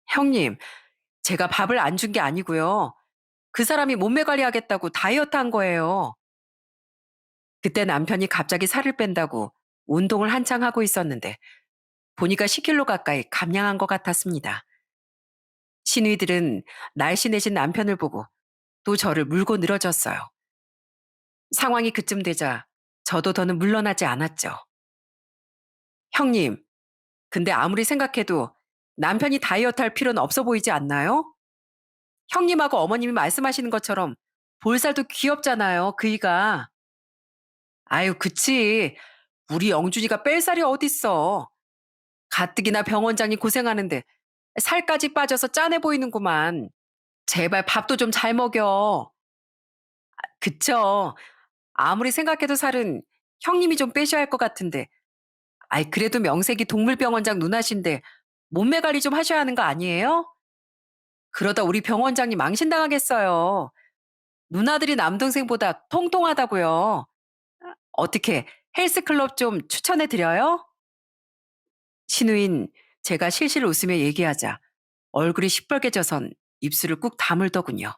형님, 제가 밥을 안 준 게 아니고요. 그 사람이 몸매 관리하겠다고 다이어트 한 거예요. 그때 남편이 갑자기 살을 뺀다고 운동을 한창 하고 있었는데 보니까 10kg 가까이 감량한 것 같았습니다. 시누이들은 날씬해진 남편을 보고 또 저를 물고 늘어졌어요. 상황이 그쯤 되자 저도 더는 물러나지 않았죠. 형님, 근데 아무리 생각해도 남편이 다이어트 할 필요는 없어 보이지 않나요? 형님하고 어머님이 말씀하시는 것처럼 볼살도 귀엽잖아요, 그이가. 아유, 그치. 우리 영준이가 뺄 살이 어딨어. 가뜩이나 병원장이 고생하는데 살까지 빠져서 짠해 보이는구만. 제발 밥도 좀 잘 먹여. 그쵸. 아무리 생각해도 살은 형님이 좀 빼셔야 할 것 같은데. 아이, 그래도 명색이 동물병원장 누나신데 몸매 관리 좀 하셔야 하는 거 아니에요? 그러다 우리 병원장님 망신당하겠어요. 누나들이 남동생보다 통통하다고요. 어떻게 헬스클럽 좀 추천해 드려요? 신우인 제가 실실 웃으며 얘기하자 얼굴이 시뻘개져선 입술을 꾹 다물더군요.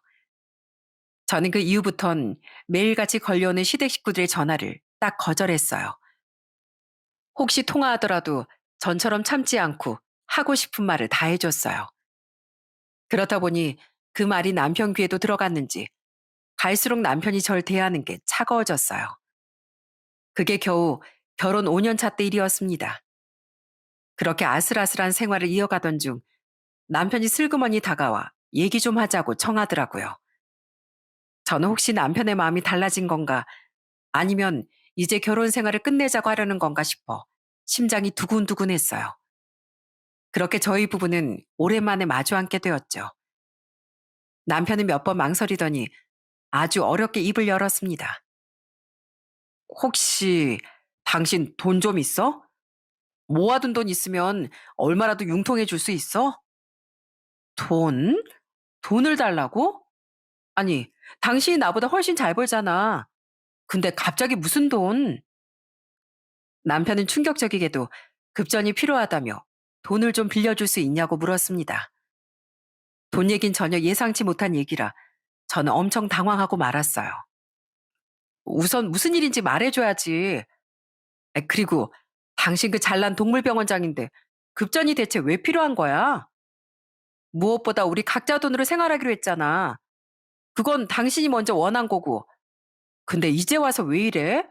저는 그 이후부턴 매일같이 걸려오는 시댁 식구들의 전화를 딱 거절했어요. 혹시 통화하더라도 전처럼 참지 않고 하고 싶은 말을 다 해줬어요. 그렇다 보니 그 말이 남편 귀에도 들어갔는지 갈수록 남편이 절 대하는 게 차가워졌어요. 그게 겨우 결혼 5년 차 때 일이었습니다. 그렇게 아슬아슬한 생활을 이어가던 중 남편이 슬그머니 다가와 얘기 좀 하자고 청하더라고요. 저는 혹시 남편의 마음이 달라진 건가 아니면 이제 결혼 생활을 끝내자고 하려는 건가 싶어 심장이 두근두근했어요. 그렇게 저희 부부는 오랜만에 마주 앉게 되었죠. 남편은 몇 번 망설이더니 아주 어렵게 입을 열었습니다. 혹시 당신 돈 좀 있어? 모아둔 돈 있으면 얼마라도 융통해 줄 수 있어? 돈? 돈을 달라고? 아니, 당신이 나보다 훨씬 잘 벌잖아. 근데 갑자기 무슨 돈? 남편은 충격적이게도 급전이 필요하다며 돈을 좀 빌려줄 수 있냐고 물었습니다. 돈 얘긴 전혀 예상치 못한 얘기라 저는 엄청 당황하고 말았어요. 우선 무슨 일인지 말해줘야지. 그리고 당신 그 잘난 동물병원장인데 급전이 대체 왜 필요한 거야? 무엇보다 우리 각자 돈으로 생활하기로 했잖아. 그건 당신이 먼저 원한 거고. 근데 이제 와서 왜 이래?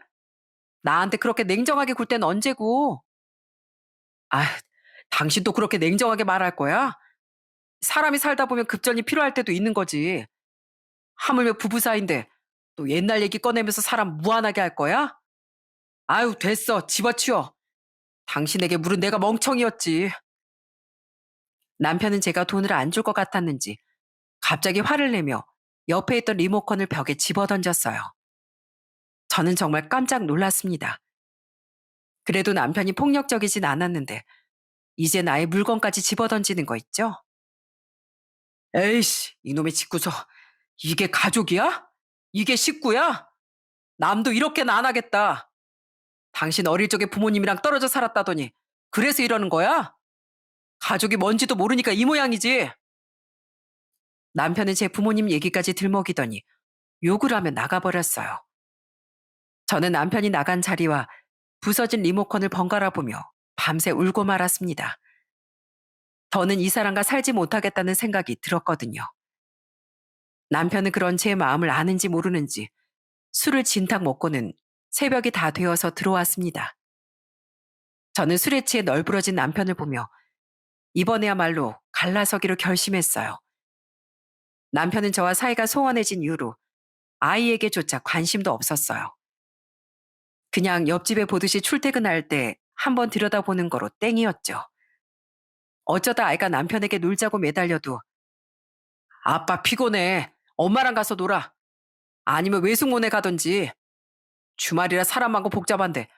나한테 그렇게 냉정하게 굴 때는 언제고? 아, 당신도 그렇게 냉정하게 말할 거야? 사람이 살다 보면 급전이 필요할 때도 있는 거지. 하물며 부부 사이인데 또 옛날 얘기 꺼내면서 사람 무안하게 할 거야? 아유, 됐어. 집어치워. 당신에게 물은 내가 멍청이었지. 남편은 제가 돈을 안 줄 것 같았는지 갑자기 화를 내며 옆에 있던 리모컨을 벽에 집어던졌어요. 저는 정말 깜짝 놀랐습니다. 그래도 남편이 폭력적이진 않았는데 이제 나의 물건까지 집어던지는 거 있죠? 에이씨, 이놈의 집구석. 이게 가족이야? 이게 식구야? 남도 이렇게는 안 하겠다. 당신 어릴 적에 부모님이랑 떨어져 살았다더니 그래서 이러는 거야? 가족이 뭔지도 모르니까 이 모양이지. 남편은 제 부모님 얘기까지 들먹이더니 욕을 하며 나가버렸어요. 저는 남편이 나간 자리와 부서진 리모컨을 번갈아 보며 밤새 울고 말았습니다. 더는 이 사람과 살지 못하겠다는 생각이 들었거든요. 남편은 그런 제 마음을 아는지 모르는지 술을 진탕 먹고는 새벽이 다 되어서 들어왔습니다. 저는 술에 취해 널브러진 남편을 보며 이번에야말로 갈라서기로 결심했어요. 남편은 저와 사이가 소원해진 이후로 아이에게조차 관심도 없었어요. 그냥 옆집에 보듯이 출퇴근할 때 한번 들여다보는 거로 땡이었죠. 어쩌다 아이가 남편에게 놀자고 매달려도 아빠 피곤해. 엄마랑 가서 놀아. 아니면 외숙모네 가든지. 주말이라 사람 많고 복잡한데.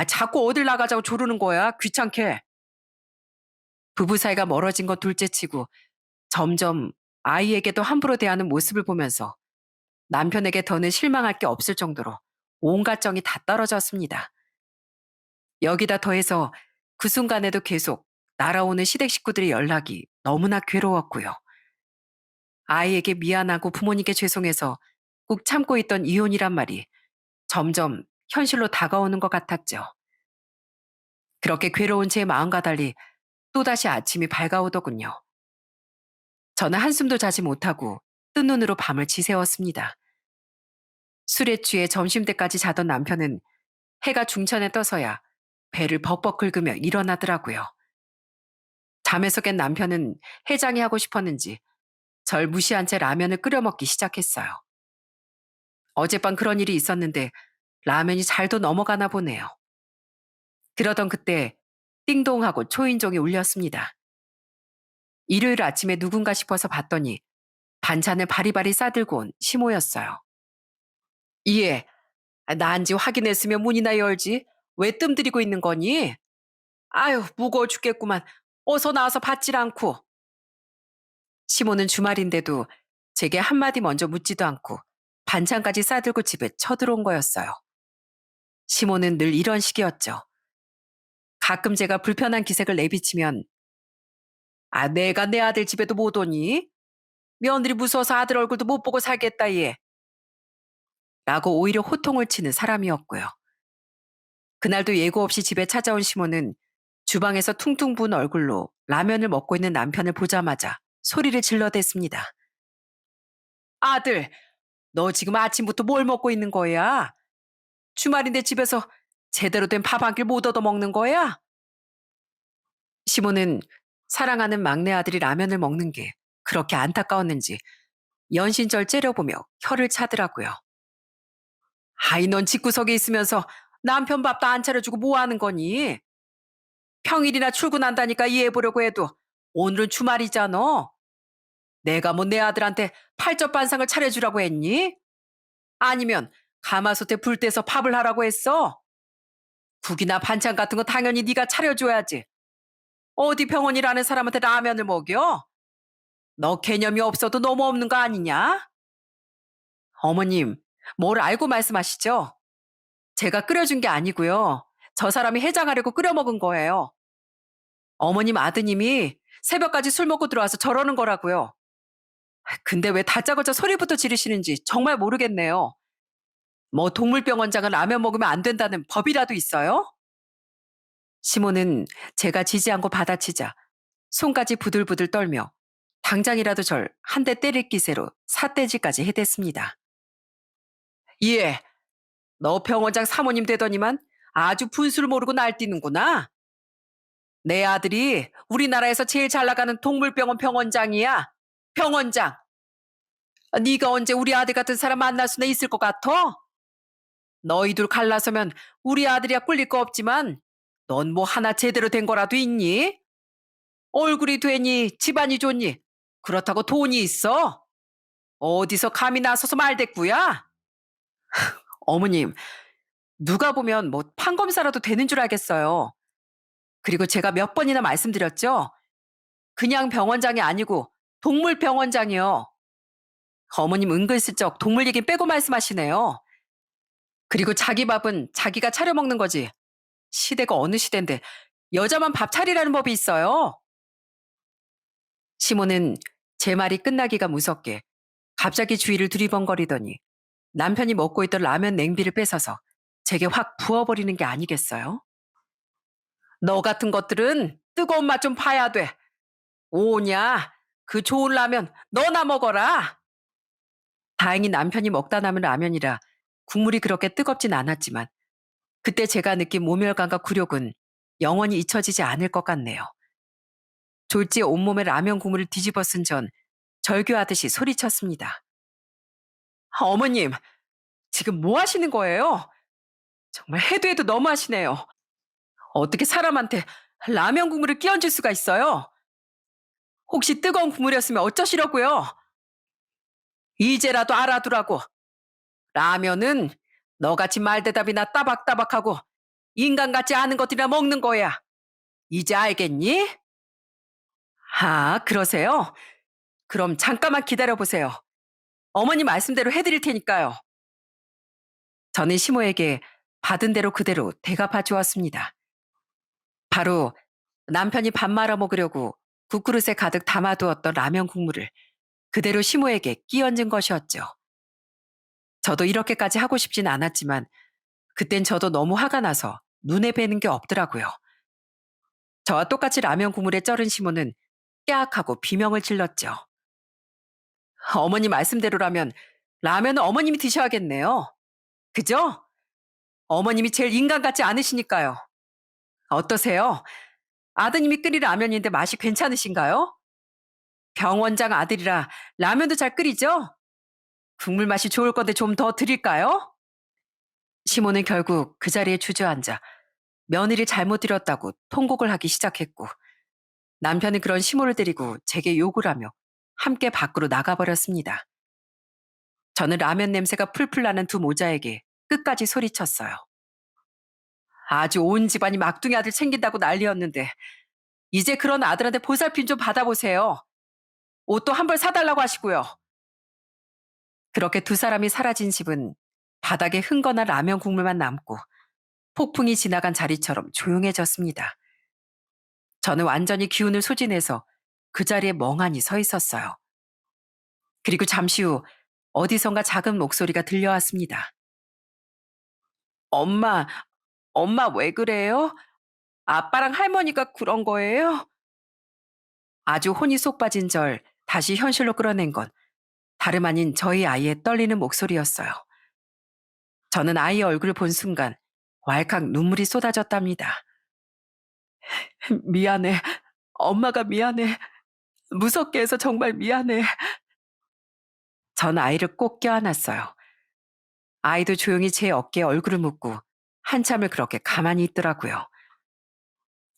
자꾸 어딜 나가자고 조르는 거야. 귀찮게. 부부 사이가 멀어진 건 둘째치고 점점 아이에게도 함부로 대하는 모습을 보면서 남편에게 더는 실망할 게 없을 정도로 온갖 정이 다 떨어졌습니다. 여기다 더해서 그 순간에도 계속 날아오는 시댁 식구들의 연락이 너무나 괴로웠고요. 아이에게 미안하고 부모님께 죄송해서 꾹 참고 있던 이혼이란 말이 점점 현실로 다가오는 것 같았죠. 그렇게 괴로운 제 마음과 달리 또다시 아침이 밝아오더군요. 저는 한숨도 자지 못하고 뜬 눈으로 밤을 지새웠습니다. 술에 취해 점심때까지 자던 남편은 해가 중천에 떠서야 배를 벅벅 긁으며 일어나더라고요. 잠에서 깬 남편은 해장이 하고 싶었는지 절 무시한 채 라면을 끓여 먹기 시작했어요. 어젯밤 그런 일이 있었는데 라면이 잘도 넘어가나 보네요. 그러던 그때 띵동하고 초인종이 울렸습니다. 일요일 아침에 누군가 싶어서 봤더니 반찬을 바리바리 싸들고 온 시모였어요. 이에 나인지 확인했으면 문이나 열지. 왜 뜸들이고 있는 거니? 아유, 무거워 죽겠구만. 어서 나와서 받질 않고. 시모는 주말인데도 제게 한마디 먼저 묻지도 않고 반찬까지 싸들고 집에 쳐들어온 거였어요. 시모는 늘 이런 식이었죠. 가끔 제가 불편한 기색을 내비치면 내가 내 아들 집에도 못 오니? 며느리 무서워서 아들 얼굴도 못 보고 살겠다 얘. 라고 오히려 호통을 치는 사람이었고요. 그날도 예고 없이 집에 찾아온 시모는 주방에서 퉁퉁 부은 얼굴로 라면을 먹고 있는 남편을 보자마자 소리를 질러댔습니다. 아들, 너 지금 아침부터 뭘 먹고 있는 거야? 주말인데 집에서 제대로 된 밥 한 끼 못 얻어 먹는 거야? 시모는 사랑하는 막내 아들이 라면을 먹는 게 그렇게 안타까웠는지 연신절 째려보며 혀를 차더라고요. 아이, 넌 집구석에 있으면서 남편 밥도 안 차려주고 뭐 하는 거니? 평일이나 출근한다니까 이해해보려고 해도 오늘은 주말이잖아. 내가 뭐 내 아들한테 팔접반상을 차려주라고 했니? 아니면 가마솥에 불 떼서 밥을 하라고 했어? 국이나 반찬 같은 거 당연히 네가 차려줘야지. 어디 병원이라는 사람한테 라면을 먹여? 너 개념이 없어도 너무 없는 거 아니냐? 어머님, 뭘 알고 말씀하시죠? 제가 끓여준 게 아니고요. 저 사람이 해장하려고 끓여 먹은 거예요. 어머님 아드님이 새벽까지 술 먹고 들어와서 저러는 거라고요. 근데 왜 다짜고짜 소리부터 지르시는지 정말 모르겠네요. 뭐 동물병원장은 라면 먹으면 안 된다는 법이라도 있어요? 시모는 제가 지지 않고 받아치자 손까지 부들부들 떨며 당장이라도 절 한 대 때릴 기세로 삿대질까지 해댔습니다. 예, 너 병원장 사모님 되더니만 아주 분수를 모르고 날뛰는구나. 내 아들이 우리나라에서 제일 잘 나가는 동물병원 병원장이야. 병원장. 네가 언제 우리 아들 같은 사람 만날 수나 있을 것 같아? 너희들 갈라서면 우리 아들이야 꿀릴 거 없지만 넌 뭐 하나 제대로 된 거라도 있니? 얼굴이 되니 집안이 좋니? 그렇다고 돈이 있어? 어디서 감히 나서서 말대꾸야? 어머님, 누가 보면 뭐 판검사라도 되는 줄 알겠어요. 그리고 제가 몇 번이나 말씀드렸죠? 그냥 병원장이 아니고 동물병원장이요. 어머님 은근슬쩍 동물 얘기 빼고 말씀하시네요. 그리고 자기 밥은 자기가 차려 먹는 거지. 시대가 어느 시대인데 여자만 밥 차리라는 법이 있어요. 시모는 제 말이 끝나기가 무섭게 갑자기 주위를 두리번거리더니 남편이 먹고 있던 라면 냉비를 뺏어서 제게 확 부어버리는 게 아니겠어요? 너 같은 것들은 뜨거운 맛 좀 봐야 돼. 오냐? 그 좋은 라면 너나 먹어라. 다행히 남편이 먹다 남은 라면이라 국물이 그렇게 뜨겁진 않았지만 그때 제가 느낀 모멸감과 굴욕은 영원히 잊혀지지 않을 것 같네요. 졸지에 온몸에 라면 국물을 뒤집어 쓴 전 절규하듯이 소리쳤습니다. 어머님, 지금 뭐 하시는 거예요? 정말 해도 해도 너무하시네요. 어떻게 사람한테 라면 국물을 끼얹을 수가 있어요? 혹시 뜨거운 국물이었으면 어쩌시려고요? 이제라도 알아두라고. 라면은 너같이 말대답이나 따박따박하고 인간 같지 않은 것들이나 먹는 거야. 이제 알겠니? 아, 그러세요? 그럼 잠깐만 기다려 보세요. 어머니 말씀대로 해드릴 테니까요. 저는 시모에게 받은 대로 그대로 대갚아 주었습니다. 바로 남편이 밥 말아 먹으려고 국그릇에 가득 담아두었던 라면 국물을 그대로 시모에게 끼얹은 것이었죠. 저도 이렇게까지 하고 싶진 않았지만 그땐 저도 너무 화가 나서 눈에 뵈는 게 없더라고요. 저와 똑같이 라면 국물에 쩔은 시모는 깨악하고 비명을 질렀죠. 어머니 말씀대로라면 라면은 어머님이 드셔야겠네요. 그죠? 어머님이 제일 인간 같지 않으시니까요. 어떠세요? 아드님이 끓인 라면인데 맛이 괜찮으신가요? 병원장 아들이라 라면도 잘 끓이죠? 국물 맛이 좋을 건데 좀 더 드릴까요? 시모는 결국 그 자리에 주저앉아 며느리 잘못 드렸다고 통곡을 하기 시작했고 남편은 그런 시모를 데리고 제게 욕을 하며 함께 밖으로 나가버렸습니다. 저는 라면 냄새가 풀풀 나는 두 모자에게 끝까지 소리쳤어요. 아주 온 집안이 막둥이 아들 챙긴다고 난리였는데 이제 그런 아들한테 보살핌 좀 받아보세요. 옷도 한 벌 사달라고 하시고요. 그렇게 두 사람이 사라진 집은 바닥에 흥건한 라면 국물만 남고 폭풍이 지나간 자리처럼 조용해졌습니다. 저는 완전히 기운을 소진해서 그 자리에 멍하니 서 있었어요. 그리고 잠시 후 어디선가 작은 목소리가 들려왔습니다. 엄마, 엄마 왜 그래요? 아빠랑 할머니가 그런 거예요? 아주 혼이 쏙 빠진 절 다시 현실로 끌어낸 건 다름 아닌 저희 아이의 떨리는 목소리였어요. 저는 아이의 얼굴을 본 순간 왈칵 눈물이 쏟아졌답니다. 미안해. 엄마가 미안해. 무섭게 해서 정말 미안해. 전 아이를 꼭 껴안았어요. 아이도 조용히 제 어깨에 얼굴을 묻고 한참을 그렇게 가만히 있더라고요.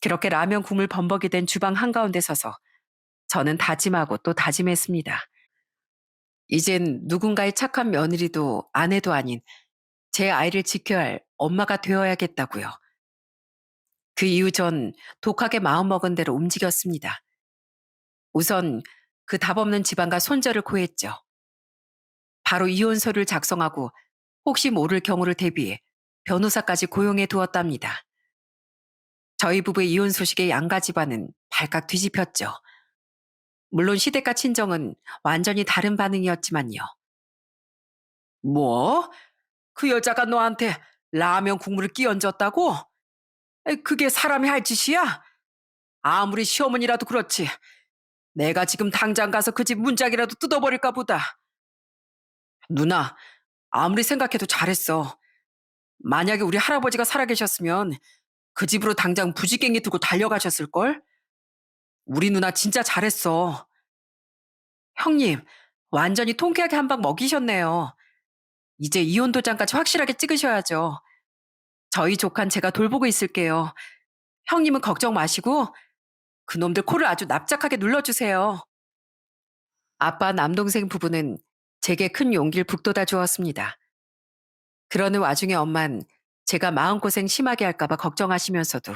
그렇게 라면 국물 범벅이 된 주방 한가운데 서서 저는 다짐하고 또 다짐했습니다. 이젠 누군가의 착한 며느리도 아내도 아닌 제 아이를 지켜야 할 엄마가 되어야겠다고요. 그 이후 전 독하게 마음먹은 대로 움직였습니다. 우선 그 답없는 집안과 손절을 고했죠. 바로 이혼서를 작성하고 혹시 모를 경우를 대비해 변호사까지 고용해 두었답니다. 저희 부부의 이혼 소식에 양가 집안은 발칵 뒤집혔죠. 물론 시댁과 친정은 완전히 다른 반응이었지만요. 뭐? 그 여자가 너한테 라면 국물을 끼얹었다고? 그게 사람이 할 짓이야? 아무리 시어머니라도 그렇지. 내가 지금 당장 가서 그 집 문짝이라도 뜯어버릴까 보다. 누나, 아무리 생각해도 잘했어. 만약에 우리 할아버지가 살아계셨으면 그 집으로 당장 부지깽이 들고 달려가셨을걸? 우리 누나 진짜 잘했어. 형님, 완전히 통쾌하게 한 방 먹이셨네요. 이제 이혼 도장까지 확실하게 찍으셔야죠. 저희 조카는 제가 돌보고 있을게요. 형님은 걱정 마시고 그놈들 코를 아주 납작하게 눌러주세요. 아빠 남동생 부부는 제게 큰 용기를 북돋아 주었습니다. 그러는 와중에 엄만 제가 마음고생 심하게 할까봐 걱정하시면서도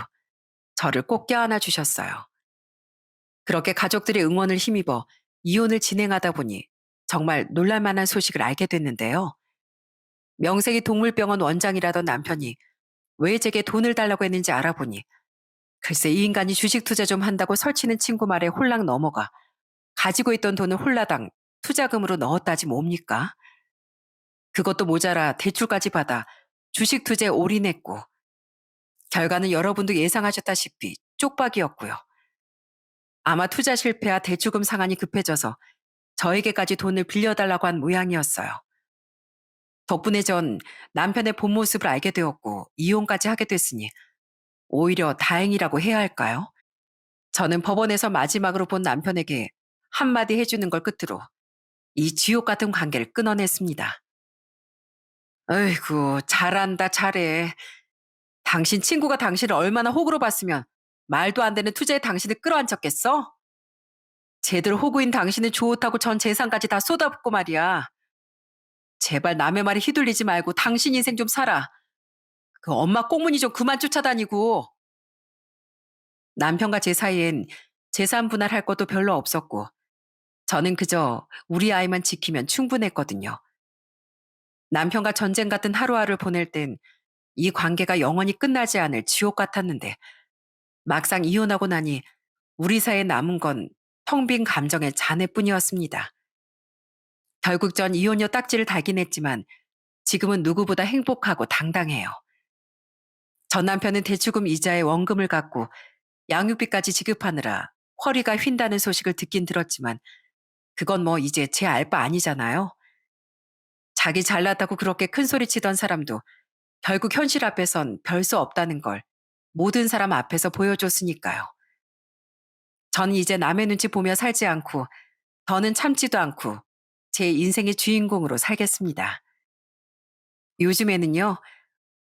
저를 꼭 껴안아 주셨어요. 그렇게 가족들의 응원을 힘입어 이혼을 진행하다 보니 정말 놀랄만한 소식을 알게 됐는데요. 명색이 동물병원 원장이라던 남편이 왜 제게 돈을 달라고 했는지 알아보니 글쎄 이 인간이 주식 투자 좀 한다고 설치는 친구 말에 홀랑 넘어가 가지고 있던 돈을 홀라당 투자금으로 넣었다지 뭡니까? 그것도 모자라 대출까지 받아 주식 투자에 올인했고 결과는 여러분도 예상하셨다시피 쪽박이었고요. 아마 투자 실패와 대출금 상환이 급해져서 저에게까지 돈을 빌려달라고 한 모양이었어요. 덕분에 전 남편의 본 모습을 알게 되었고 이혼까지 하게 됐으니 오히려 다행이라고 해야 할까요? 저는 법원에서 마지막으로 본 남편에게 한마디 해주는 걸 끝으로 이 지옥 같은 관계를 끊어냈습니다. 어이구, 잘한다, 잘해. 당신 친구가 당신을 얼마나 호구로 봤으면 말도 안 되는 투자에 당신을 끌어안혔겠어? 제대로 호구인 당신은 좋다고 전 재산까지 다 쏟아붓고 말이야. 제발 남의 말에 휘둘리지 말고 당신 인생 좀 살아. 그 엄마 꽁무니 좀 그만 쫓아다니고. 남편과 제 사이엔 재산 분할할 것도 별로 없었고 저는 그저 우리 아이만 지키면 충분했거든요. 남편과 전쟁 같은 하루하루를 보낼 땐 이 관계가 영원히 끝나지 않을 지옥 같았는데 막상 이혼하고 나니 우리 사이에 남은 건 텅 빈 감정의 잔해뿐이었습니다. 결국 전 이혼녀 딱지를 달긴 했지만 지금은 누구보다 행복하고 당당해요. 전 남편은 대출금 이자에 원금을 갚고 양육비까지 지급하느라 허리가 휜다는 소식을 듣긴 들었지만 그건 뭐 이제 제 알 바 아니잖아요. 자기 잘났다고 그렇게 큰 소리 치던 사람도 결국 현실 앞에선 별 수 없다는 걸 모든 사람 앞에서 보여줬으니까요. 전 이제 남의 눈치 보며 살지 않고 더는 참지도 않고 제 인생의 주인공으로 살겠습니다. 요즘에는요,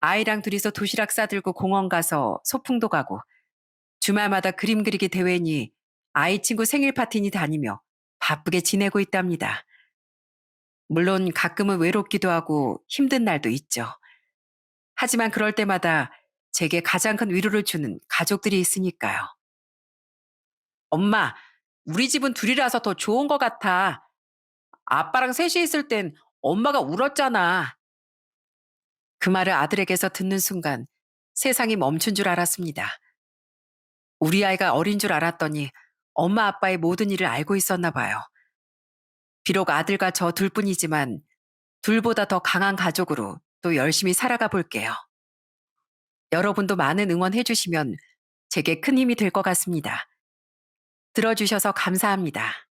아이랑 둘이서 도시락 싸들고 공원 가서 소풍도 가고 주말마다 그림 그리기 대회니 아이 친구 생일 파티니 다니며 바쁘게 지내고 있답니다. 물론 가끔은 외롭기도 하고 힘든 날도 있죠. 하지만 그럴 때마다 제게 가장 큰 위로를 주는 가족들이 있으니까요. 엄마, 우리 집은 둘이라서 더 좋은 것 같아. 아빠랑 셋이 있을 땐 엄마가 울었잖아. 그 말을 아들에게서 듣는 순간 세상이 멈춘 줄 알았습니다. 우리 아이가 어린 줄 알았더니 엄마 아빠의 모든 일을 알고 있었나 봐요. 비록 아들과 저 둘뿐이지만 둘보다 더 강한 가족으로 또 열심히 살아가 볼게요. 여러분도 많은 응원해 주시면 제게 큰 힘이 될 것 같습니다. 들어주셔서 감사합니다.